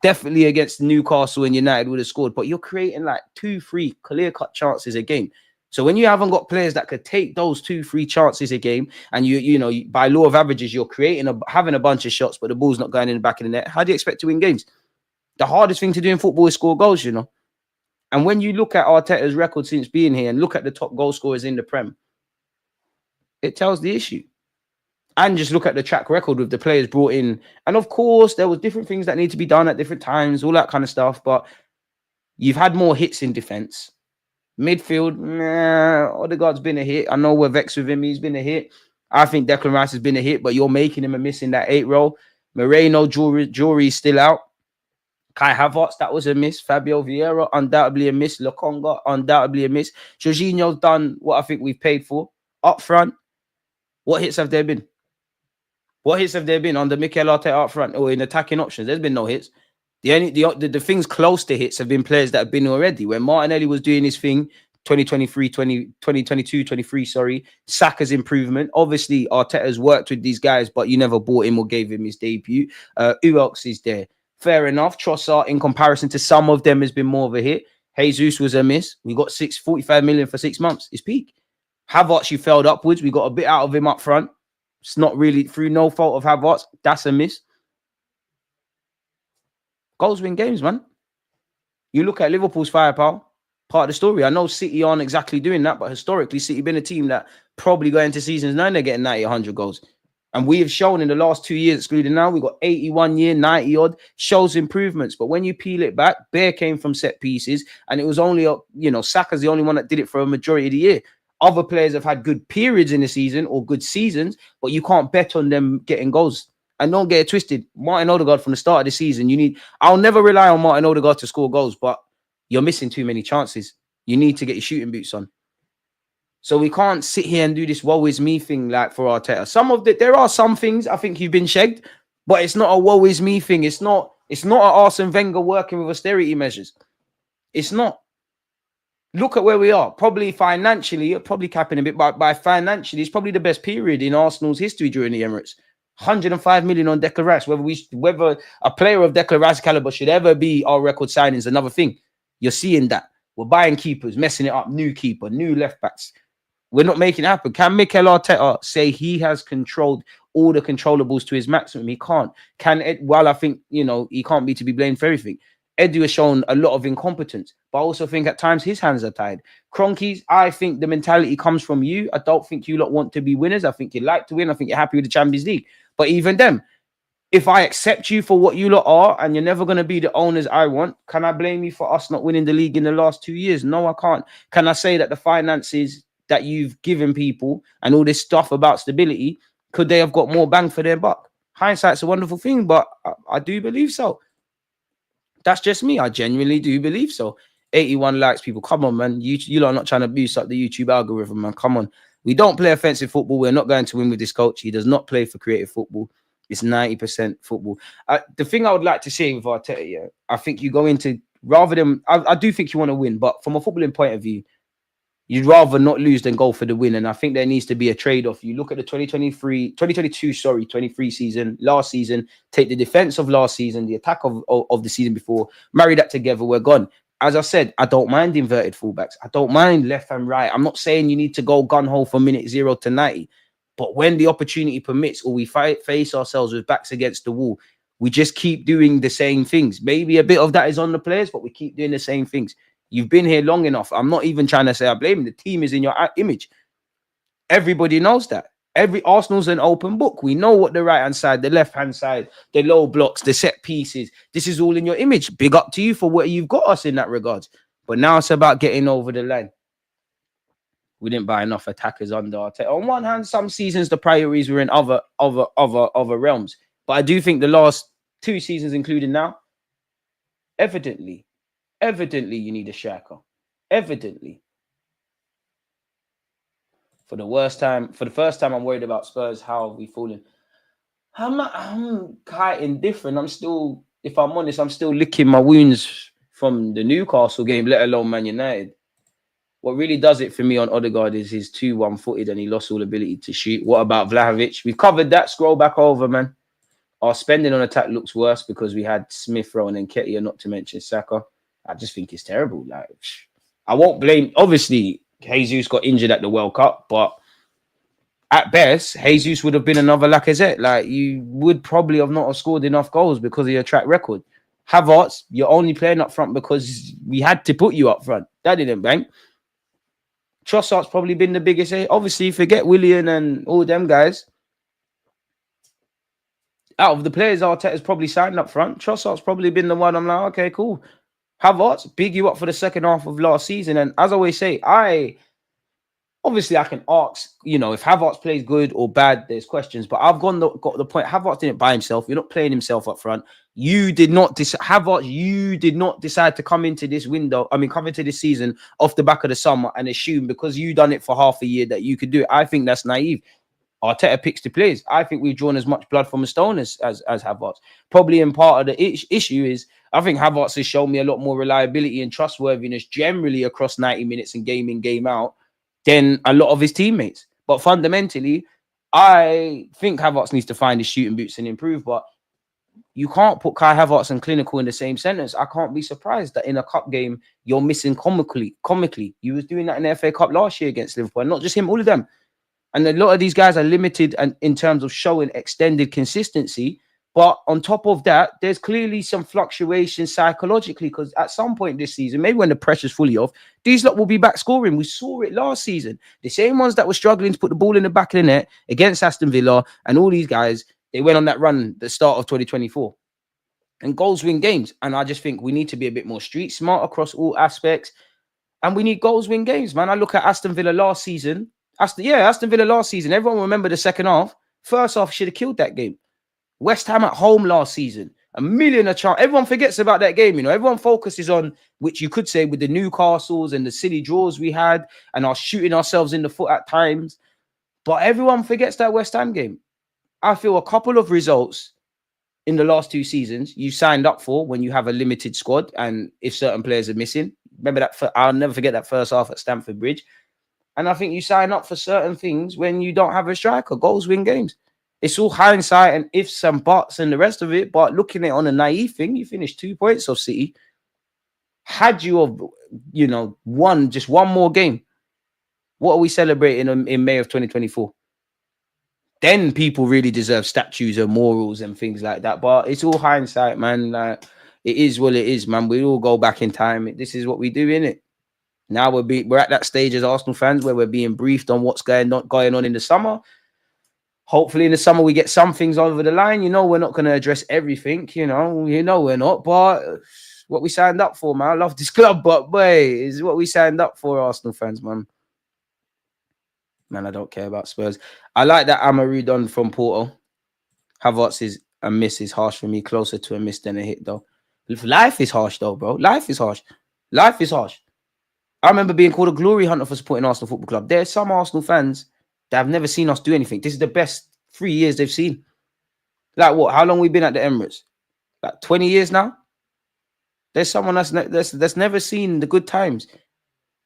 definitely against Newcastle and United would have scored. But you're creating like 2-3 clear-cut chances a game. So when you haven't got players that could take those 2-3 chances a game, and you know, by law of averages, you're having a bunch of shots, but the ball's not going in the back of the net, how do you expect to win games? The hardest thing to do in football is score goals, you know. And when you look at Arteta's record since being here and look at the top goal scorers in the Prem, it tells the issue. And just look at the track record with the players brought in. And of course, there was different things that need to be done at different times, all that kind of stuff. But you've had more hits in defense. Midfield, Odegaard's been a hit. I know we're vexed with him. He's been a hit. I think Declan Rice has been a hit, but you're making him a miss in that 8 role. Moreno, Jury's still out. Kai Havertz, that was a miss. Fabio Vieira, undoubtedly a miss. Lokonga, undoubtedly a miss. Jorginho's done what I think we've paid for. Up front, what hits have there been? What hits have there been under Mikel Arteta up front or in attacking options? There's been no hits. The things close to hits have been players that have been already. When Martinelli was doing his thing, 2022, 23, sorry, Saka's improvement. Obviously, Arteta's worked with these guys, but you never bought him or gave him his debut. Who else is there? Fair enough. Trossard, in comparison to some of them, has been more of a hit. Jesus was a miss. We got 45 million for 6 months. It's peak. Havertz, you failed upwards. We got a bit out of him up front. It's not really through no fault of Havertz. That's a miss. Goals win games, man. You look at Liverpool's firepower, part of the story. I know City aren't exactly doing that, but historically, City been a team that probably going into seasons now they're getting 90, 100 goals. And we have shown in the last 2 years, excluding now, we got 81 year, 90 odd, shows improvements. But when you peel it back, Bear came from set pieces, and it was only, Saka's the only one that did it for a majority of the year. Other players have had good periods in the season or good seasons, but you can't bet on them getting goals. And don't get it twisted. Martin Odegaard from the start of the season, I'll never rely on Martin Odegaard to score goals, but you're missing too many chances. You need to get your shooting boots on. So we can't sit here and do this woe is me thing like for Arteta. There are some things I think you've been shagged, but it's not a woe is me thing. It's not an Arsene Wenger working with austerity measures. It's not. Look at where we are. Probably financially, you're probably capping a bit, but by financially, it's probably the best period in Arsenal's history during the Emirates. 105 million on Declan Rice. Whether a player of Declan Rice caliber should ever be our record signing is another thing. You're seeing that. We're buying keepers, messing it up, new keeper, new left backs. We're not making it happen. Can Mikel Arteta say he has controlled all the controllables to his maximum? He can't. I think, he can't be to be blamed for everything. Edu has shown a lot of incompetence, but I also think at times his hands are tied. Cronkies, I think the mentality comes from you. I don't think you lot want to be winners. I think you like to win. I think you're happy with the Champions League. But even them, if I accept you for what you lot are and you're never going to be the owners I want, can I blame you for us not winning the league in the last 2 years? No, I can't. Can I say that the finances that you've given people and all this stuff about stability, could they have got more bang for their buck? Hindsight's a wonderful thing, but I do believe so. That's just me. I genuinely do believe so. 81 likes, people. Come on, man. You lot are not trying to boost up the YouTube algorithm, man. Come on. We don't play offensive football. We're not going to win with this coach. He does not play for creative football. It's 90% football. The thing I would like to say with Arteta, yeah, I think you go into, rather than, I do think you want to win, but from a footballing point of view, you'd rather not lose than go for the win. And I think there needs to be a trade-off. You look at the 23 season, last season, take the defense of last season, the attack of the season before, marry that together, we're gone. As I said, I don't mind inverted fullbacks. I don't mind left and right. I'm not saying you need to go gun-ho from minute 0 to 90. But when the opportunity permits, or we face ourselves with backs against the wall, we just keep doing the same things. Maybe a bit of that is on the players, but we keep doing the same things. You've been here long enough. I'm not even trying to say I blame you. The team is in your image. Everybody knows that. Every Arsenal's an open book. We know what the right-hand side, the left-hand side, the low blocks, the set pieces. This is all in your image. Big up to you for what you've got us in that regard. But now it's about getting over the line. We didn't buy enough attackers under Arteta. On one hand, some seasons the priorities were in other realms. But I do think the last 2 seasons, including now, evidently you need a striker. Evidently. For the first time, I'm worried about Spurs. How have we fallen? I'm quite indifferent. I'm still, if I'm honest, I'm still licking my wounds from the Newcastle game, let alone Man United. What really does it for me on Odegaard is he's too one-footed and he lost all ability to shoot. What about Vlahovic? We've covered that. Scroll back over, man. Our spending on attack looks worse because we had Smith Rowe and Nketiah, not to mention Saka. I just think it's terrible. Like, I won't blame. Obviously, Jesus got injured at the World Cup, but at best, Jesus would have been another Lacazette. Like, you would probably have not have scored enough goals because of your track record. Havertz, you're only playing up front because we had to put you up front. That didn't bang. Trossard's probably been the biggest. Obviously, forget Willian and all them guys. Out of the players Arteta's probably signed up front, Trossard's probably been the one I'm like, okay, cool. Havertz, big you up for the second half of last season. And as I always say, I can ask, if Havertz plays good or bad, there's questions. But I've got the point. Havertz didn't buy himself. You're not playing himself up front. You did not decide to come into this season off the back of the summer and assume because you done it for half a year that you could do it. I think that's naive. Arteta picks the players. I think we've drawn as much blood from a stone as Havertz. Probably in part of the issue is I think Havertz has shown me a lot more reliability and trustworthiness generally across 90 minutes and game in, game out than a lot of his teammates. But fundamentally, I think Havertz needs to find his shooting boots and improve. But you can't put Kai Havertz and clinical in the same sentence. I can't be surprised that in a cup game, you're missing comically. You was doing that in the FA Cup last year against Liverpool. And not just him, all of them. And a lot of these guys are limited and in terms of showing extended consistency. But on top of that, there's clearly some fluctuation psychologically because at some point this season, maybe when the pressure's fully off, these lot will be back scoring. We saw it last season. The same ones that were struggling to put the ball in the back of the net against Aston Villa and all these guys, they went on that run at the start of 2024. And goals win games. And I just think we need to be a bit more street smart across all aspects. And we need goals win games, man. I look at Aston Villa last season. Aston Villa last season. Everyone remember the second half. First half should have killed that game. West Ham at home last season. A million a chance. Everyone forgets about that game, Everyone focuses on, which you could say with the Newcastles and the silly draws we had and our shooting ourselves in the foot at times. But everyone forgets that West Ham game. I feel a couple of results in the last 2 seasons you signed up for when you have a limited squad and if certain players are missing. Remember that? I'll never forget that first half at Stamford Bridge. And I think you sign up for certain things when you don't have a striker. Goals win games. It's all hindsight and ifs and buts and the rest of it. But looking at it on a naive thing, you finished 2 points off City. Had you have, won just one more game, what are we celebrating in May of 2024? Then people really deserve statues and morals and things like that. But it's all hindsight, man. it is what it is, man. We all go back in time. This is what we do, innit? Now we're at that stage as Arsenal fans where we're being briefed on what's going on in the summer. Hopefully in the summer we get some things over the line. You know, we're not going to address everything. You know we're not. But what we signed up for, man. I love this club, but boy, is what we signed up for, Arsenal fans, man. Man, I don't care about Spurs. I like that Amaru done from Porto. Havertz is a miss is harsh for me. Closer to a miss than a hit, though. Life is harsh, though, bro. Life is harsh. Life is harsh. I remember being called a glory hunter for supporting Arsenal Football Club. There's some Arsenal fans that have never seen us do anything. This is the best 3 years they've seen. Like what? How long we been at the Emirates? Like 20 years now? There's someone that's never seen the good times.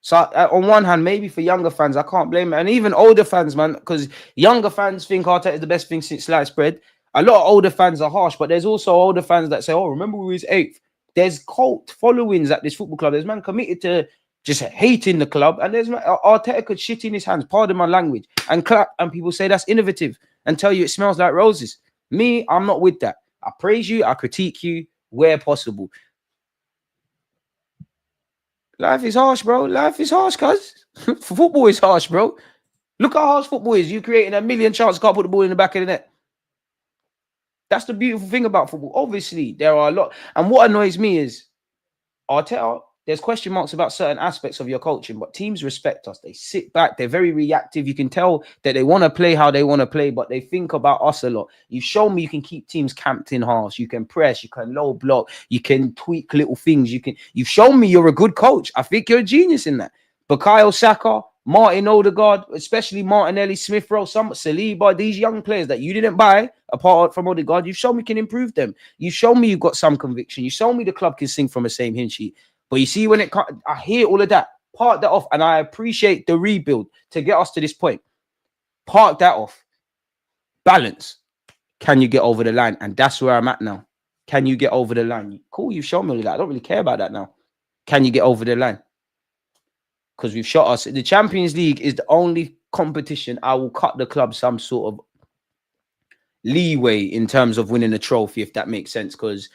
So on one hand, maybe for younger fans, I can't blame it. And even older fans, man, because younger fans think Arteta is the best thing since sliced bread. A lot of older fans are harsh, but there's also older fans that say, oh, remember we was 8th. There's cult followings at this football club. There's man committed to just hating the club. And there's Arteta could shit in his hands, pardon my language, and clap. And people say that's innovative and tell you it smells like roses. Me, I'm not with that. I praise you. I critique you where possible. Life is harsh, bro. Life is harsh, cuz. Football is harsh, bro. Look how harsh football is. You creating a million chances, can't put the ball in the back of the net. That's the beautiful thing about football. Obviously, there are a lot. And what annoys me is, Arteta, there's question marks about certain aspects of your coaching, but teams respect us. They sit back. They're very reactive. You can tell that they want to play how they want to play, but they think about us a lot. You've shown me you can keep teams camped in halves. You can press. You can low block. You can tweak little things. You've shown me you're a good coach. I think you're a genius in that. Bukayo Saka, Martin Odegaard, especially Martinelli, Smith Rowe, some Saliba, these young players that you didn't buy apart from Odegaard, you've shown me can improve them. You've shown me you've got some conviction. You shown me the club can sing from the same hymn sheet. But you see, when I hear all of that, park that off, and I appreciate the rebuild to get us to this point. Park that off. Balance. Can you get over the line? And that's where I'm at now. Can you get over the line? Cool, you've shown me that. I don't really care about that now. Can you get over the line? Because we've shot us. The Champions League is the only competition I will cut the club some sort of leeway in terms of winning a trophy, if that makes sense. Because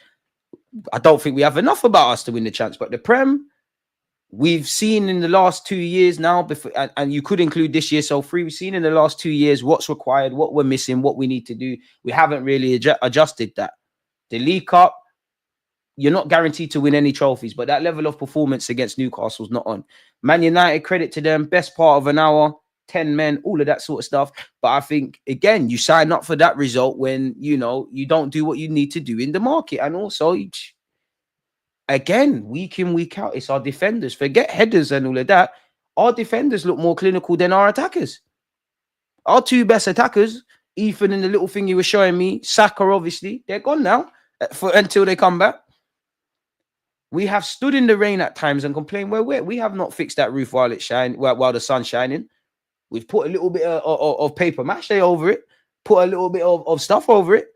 I don't think we have enough about us to win the chance. But the Prem, we've seen in the last 2 years now, before, and you could include this year, so 3, we've seen in the last 2 years what's required, what we're missing, what we need to do. We haven't really adjusted that. The League Cup, you're not guaranteed to win any trophies, but that level of performance against Newcastle's not on. Man United, credit to them, best part of an hour, 10 men, all of that sort of stuff. But I think, again, you sign up for that result when, you don't do what you need to do in the market. And also, again, week in, week out, it's our defenders. Forget headers and all of that. Our defenders look more clinical than our attackers. Our 2 best attackers, Ethan and the little thing you were showing me, Saka, obviously, they're gone now until they come back. We have stood in the rain at times and complained we have not fixed that roof while the sun's shining. We've put a little bit of paper mache over it, put a little bit of stuff over it.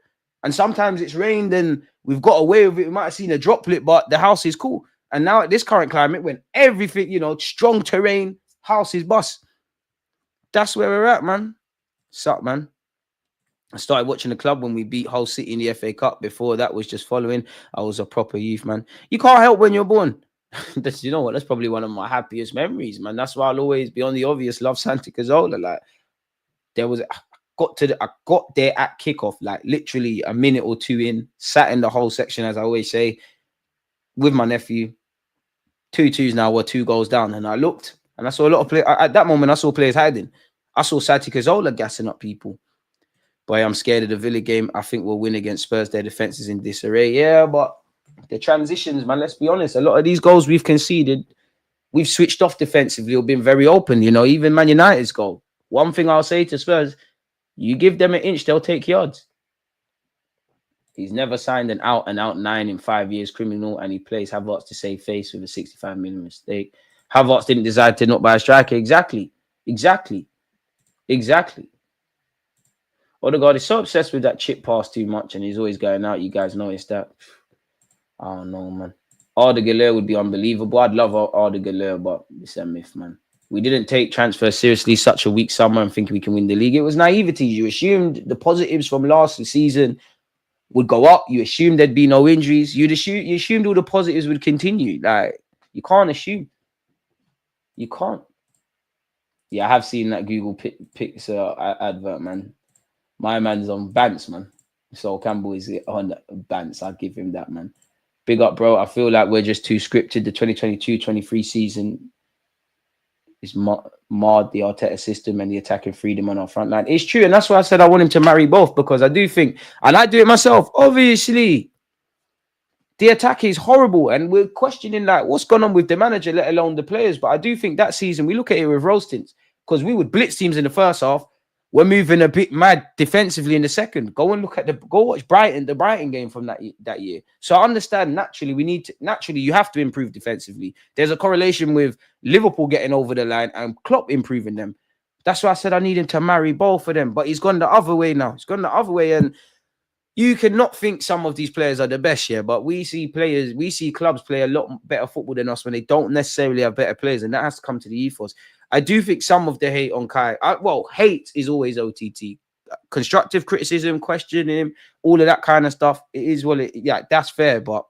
And sometimes it's rained and we've got away with it. We might have seen a droplet, but the house is cool. And now at this current climate, when everything, strong terrain, house is bust. That's where we're at, man. Suck, man. I started watching the club when we beat Hull City in the FA Cup. Before that was just following. I was a proper youth, man. You can't help when you're born. That's probably one of my happiest memories, man. That's why I'll always be on the obvious. Love Santi Cazorla. Like, I got there at kickoff, like literally a minute or 2 in, sat in the whole section, as I always say, with my nephew. 2-2s now, we're 2 goals down. And I looked and I saw a lot of players. At that moment, I saw players hiding. I saw Santi Cazorla gassing up people. Boy, I'm scared of the Villa game. I think we'll win against Spurs. Their defense is in disarray. Yeah, but the transitions, man, let's be honest. A lot of these goals we've conceded, we've switched off defensively or been very open. Even Man United's goal. One thing I'll say to Spurs, you give them an inch, they'll take yards. He's never signed an out-and-out 9 in 5 years criminal, and he plays Havertz to save face with a 65 million mistake. Havertz didn't decide to not buy a striker. Exactly. Odegaard is so obsessed with that chip pass too much, and he's always going out. You guys noticed that? I don't know, man. Arda would be unbelievable. I'd love Arda, but it's a myth, man. We didn't take transfer seriously such a weak summer and think we can win the league. It was naivety. You assumed the positives from last season would go up. You assumed there'd be no injuries. You assumed all the positives would continue. Like, you can't assume. You can't. Yeah, I have seen that Google Pixel advert, man. My man's on Bants, man. So Campbell is on Bants. I'll give him that, man. Big up, bro. I feel like we're just too scripted. The 2022-23 season is marred the Arteta system and the attacking freedom on our front line. It's true. And that's why I said I want him to marry both, because I do think, and I do it myself, obviously, the attack is horrible. And we're questioning, like, what's gone on with the manager, let alone the players. But I do think that season, we look at it with roastings, because we would blitz teams in the first half. We're moving a bit mad defensively in the second. Go and look at go watch the Brighton game from that year. So I understand naturally you have to improve defensively. There's a correlation with Liverpool getting over the line and Klopp improving them. That's why I said I need him to marry both of them. But he's gone the other way now. He's gone the other way, and you cannot think some of these players are the best here. But we see clubs play a lot better football than us when they don't necessarily have better players, and that has to come to the ethos. I do think some of the hate on Kai, hate is always OTT. Constructive criticism, questioning him, all of that kind of stuff. It is that's fair, but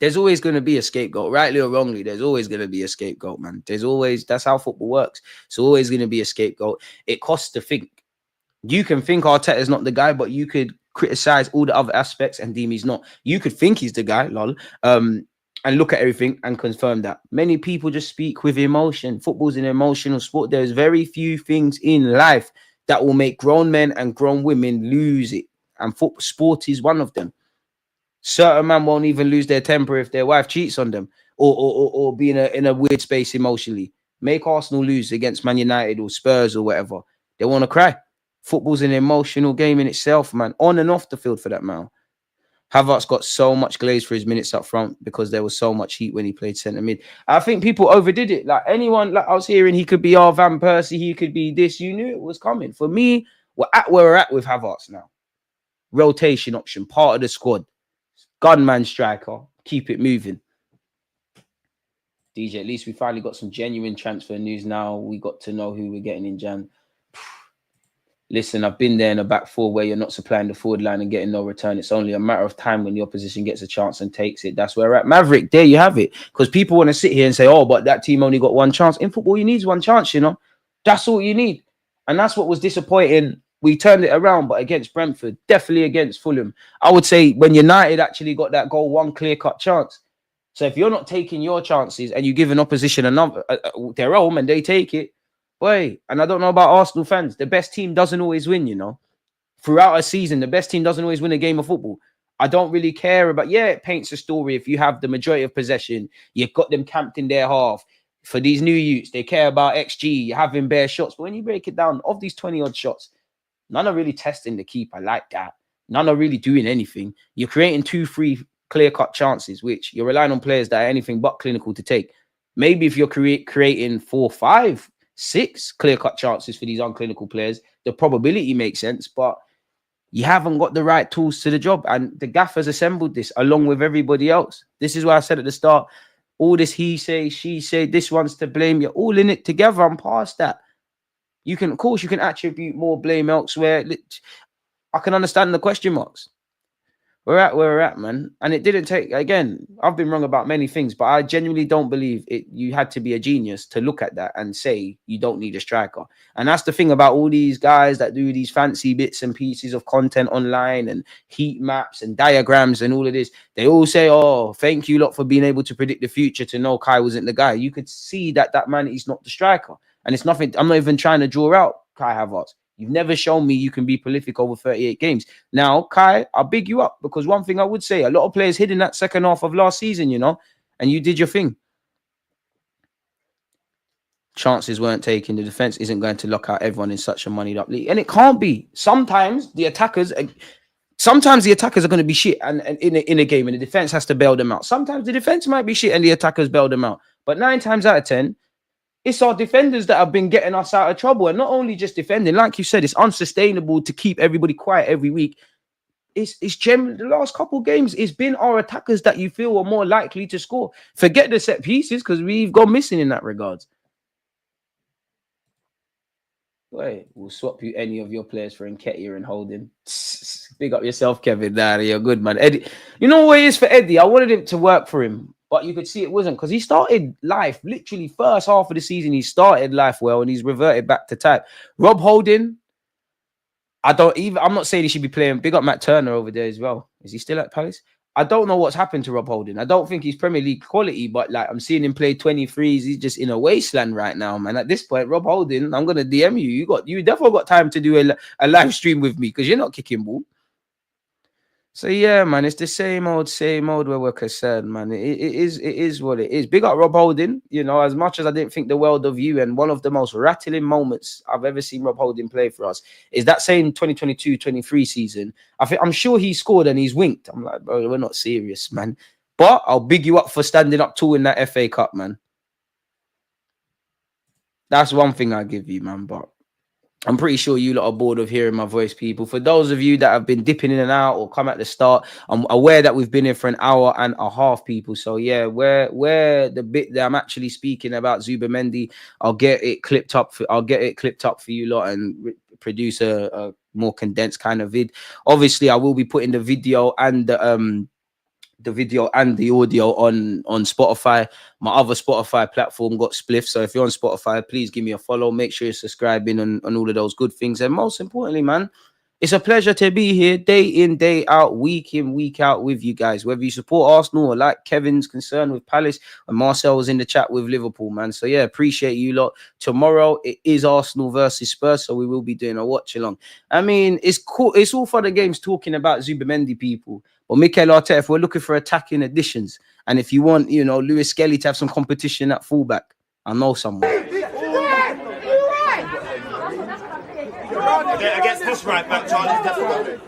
there's always going to be a scapegoat, rightly or wrongly. There's always going to be a scapegoat, man. That's how football works. It's always going to be a scapegoat. It costs to think. You can think Arteta's not the guy, but you could criticize all the other aspects and deem he's not. You could think he's the guy, lol. And look at everything and confirm that. Many people just speak with emotion. Football's an emotional sport. There's very few things in life that will make grown men and grown women lose it. And sport is one of them. Certain men won't even lose their temper if their wife cheats on them or be in a weird space emotionally. Make Arsenal lose against Man United or Spurs or whatever. They want to cry. Football's an emotional game in itself, man. On and off the field, for that matter. Havertz got so much glaze for his minutes up front because there was so much heat when he played centre mid. I think people overdid it. Like anyone, like I was hearing, he could be our Van Persie, he could be this. You knew it was coming. For me, we're at where we're at with Havertz now. Rotation option, part of the squad. Gunman striker, keep it moving. DJ, at least we finally got some genuine transfer news now. We got to know who we're getting in Jan. Listen, I've been there in a back four where you're not supplying the forward line and getting no return. It's only a matter of time when the opposition gets a chance and takes it. That's where we're at. Maverick, there you have it. Because people want to sit here and say, oh, but that team only got one chance. In football, you need one chance, you know. That's all you need. And that's what was disappointing. We turned it around, but against Brentford, definitely against Fulham. I would say when United actually got that goal, one clear-cut chance. So if you're not taking your chances and you give an opposition another their own and they take it, boy, and I don't know about Arsenal fans, the best team doesn't always win, you know. Throughout a season, the best team doesn't always win a game of football. I don't really care about, it paints a story if you have the majority of possession, you've got them camped in their half. For these new youths, they care about XG, you're having bare shots. But when you break it down, of these 20-odd shots, none are really testing the keeper like that. None are really doing anything. You're creating 2-3 clear-cut chances, which you're relying on players that are anything but clinical to take. Maybe if you're creating 4, 5, 6 clear-cut chances for these unclinical players, the probability makes sense, but you haven't got the right tools to the job. And the gaffer's assembled this along with everybody else. This is why I said at the start, all this he say, she say, this one's to blame. You're all in it together. I'm past that. You can, of course, you can attribute more blame elsewhere. I can understand the question marks. We're at where we're at, man. And it didn't take, again, I've been wrong about many things, but I genuinely don't believe it. You had to be a genius to look at that and say you don't need a striker. And that's the thing about all these guys that do these fancy bits and pieces of content online and heat maps and diagrams and all of this. They all say, oh, thank you lot for being able to predict the future to know Kai wasn't the guy. You could see that that man is not the striker. And it's nothing, I'm not even trying to draw out Kai Havertz. You've never shown me you can be prolific over 38 games. Now, Kai, I'll big you up because one thing I would say, a lot of players hid in that second half of last season, you know, and you did your thing. Chances weren't taken. The defense isn't going to lock out everyone in such a moneyed up league. And it can't be. Sometimes the attackers are going to be shit and in a game and the defense has to bail them out. Sometimes the defense might be shit and the attackers bail them out. But 9 times out of 10, it's our defenders that have been getting us out of trouble. And not only just defending, like you said, it's unsustainable to keep everybody quiet every week. It's generally the last couple of games, it's been our attackers that you feel are more likely to score. Forget the set pieces because we've gone missing in that regard. Wait, we'll swap you any of your players for Nketiah and Holding. Big up yourself, Kevin. Nah, you're good, man. Eddie, you know what it is for Eddie? I wanted him to work for him, but you could see it wasn't because he started life literally first half of the season. He started life well and he's reverted back to type. Rob Holding, I'm not saying he should be playing. Big up Matt Turner over there as well. Is he still at Palace? I don't know what's happened to Rob Holding. I don't think he's Premier League quality, but like I'm seeing him play 23s. He's just in a wasteland right now, man. At this point, Rob Holding, I'm gonna DM you. You definitely got time to do a live stream with me because you're not kicking ball. So yeah, man, it's the same old where we're concerned, man. It is what it is. Big up Rob Holding. You know, as much as I didn't think the world of you, and one of the most rattling moments I've ever seen Rob Holding play for us is that same 2022-23 season. I'm sure he scored and he's winked. I'm like, bro, we're not serious, man. But I'll big you up for standing up tall in that FA Cup, man. That's one thing I give you, man. But I'm pretty sure you lot are bored of hearing my voice, people. For those of you that have been dipping in and out or come at the start, I'm aware that we've been here for an hour and a half, people. So yeah, where the bit that I'm actually speaking about Zubimendi, I'll get it clipped up for you lot and produce a more condensed kind of vid. Obviously, I will be putting the video and the audio on Spotify. My other Spotify platform got spliff, so if you're on Spotify, please give me a follow. Make sure you're subscribing and all of those good things. And most importantly, man, it's a pleasure to be here day in, day out, week in, week out with you guys. Whether you support Arsenal or like Kevin's concern with Palace, and Marcel was in the chat with Liverpool, man. So yeah, appreciate you lot. Tomorrow it is Arsenal versus Spurs, so we will be doing a watch along. I mean, it's cool. It's all for the games talking about Zubimendi, people. But Mikel Arteta, if we're looking for attacking additions, and if you want, you know, Lewis Skelly to have some competition at fullback, I know someone. Against this right back, Charlie, definitely.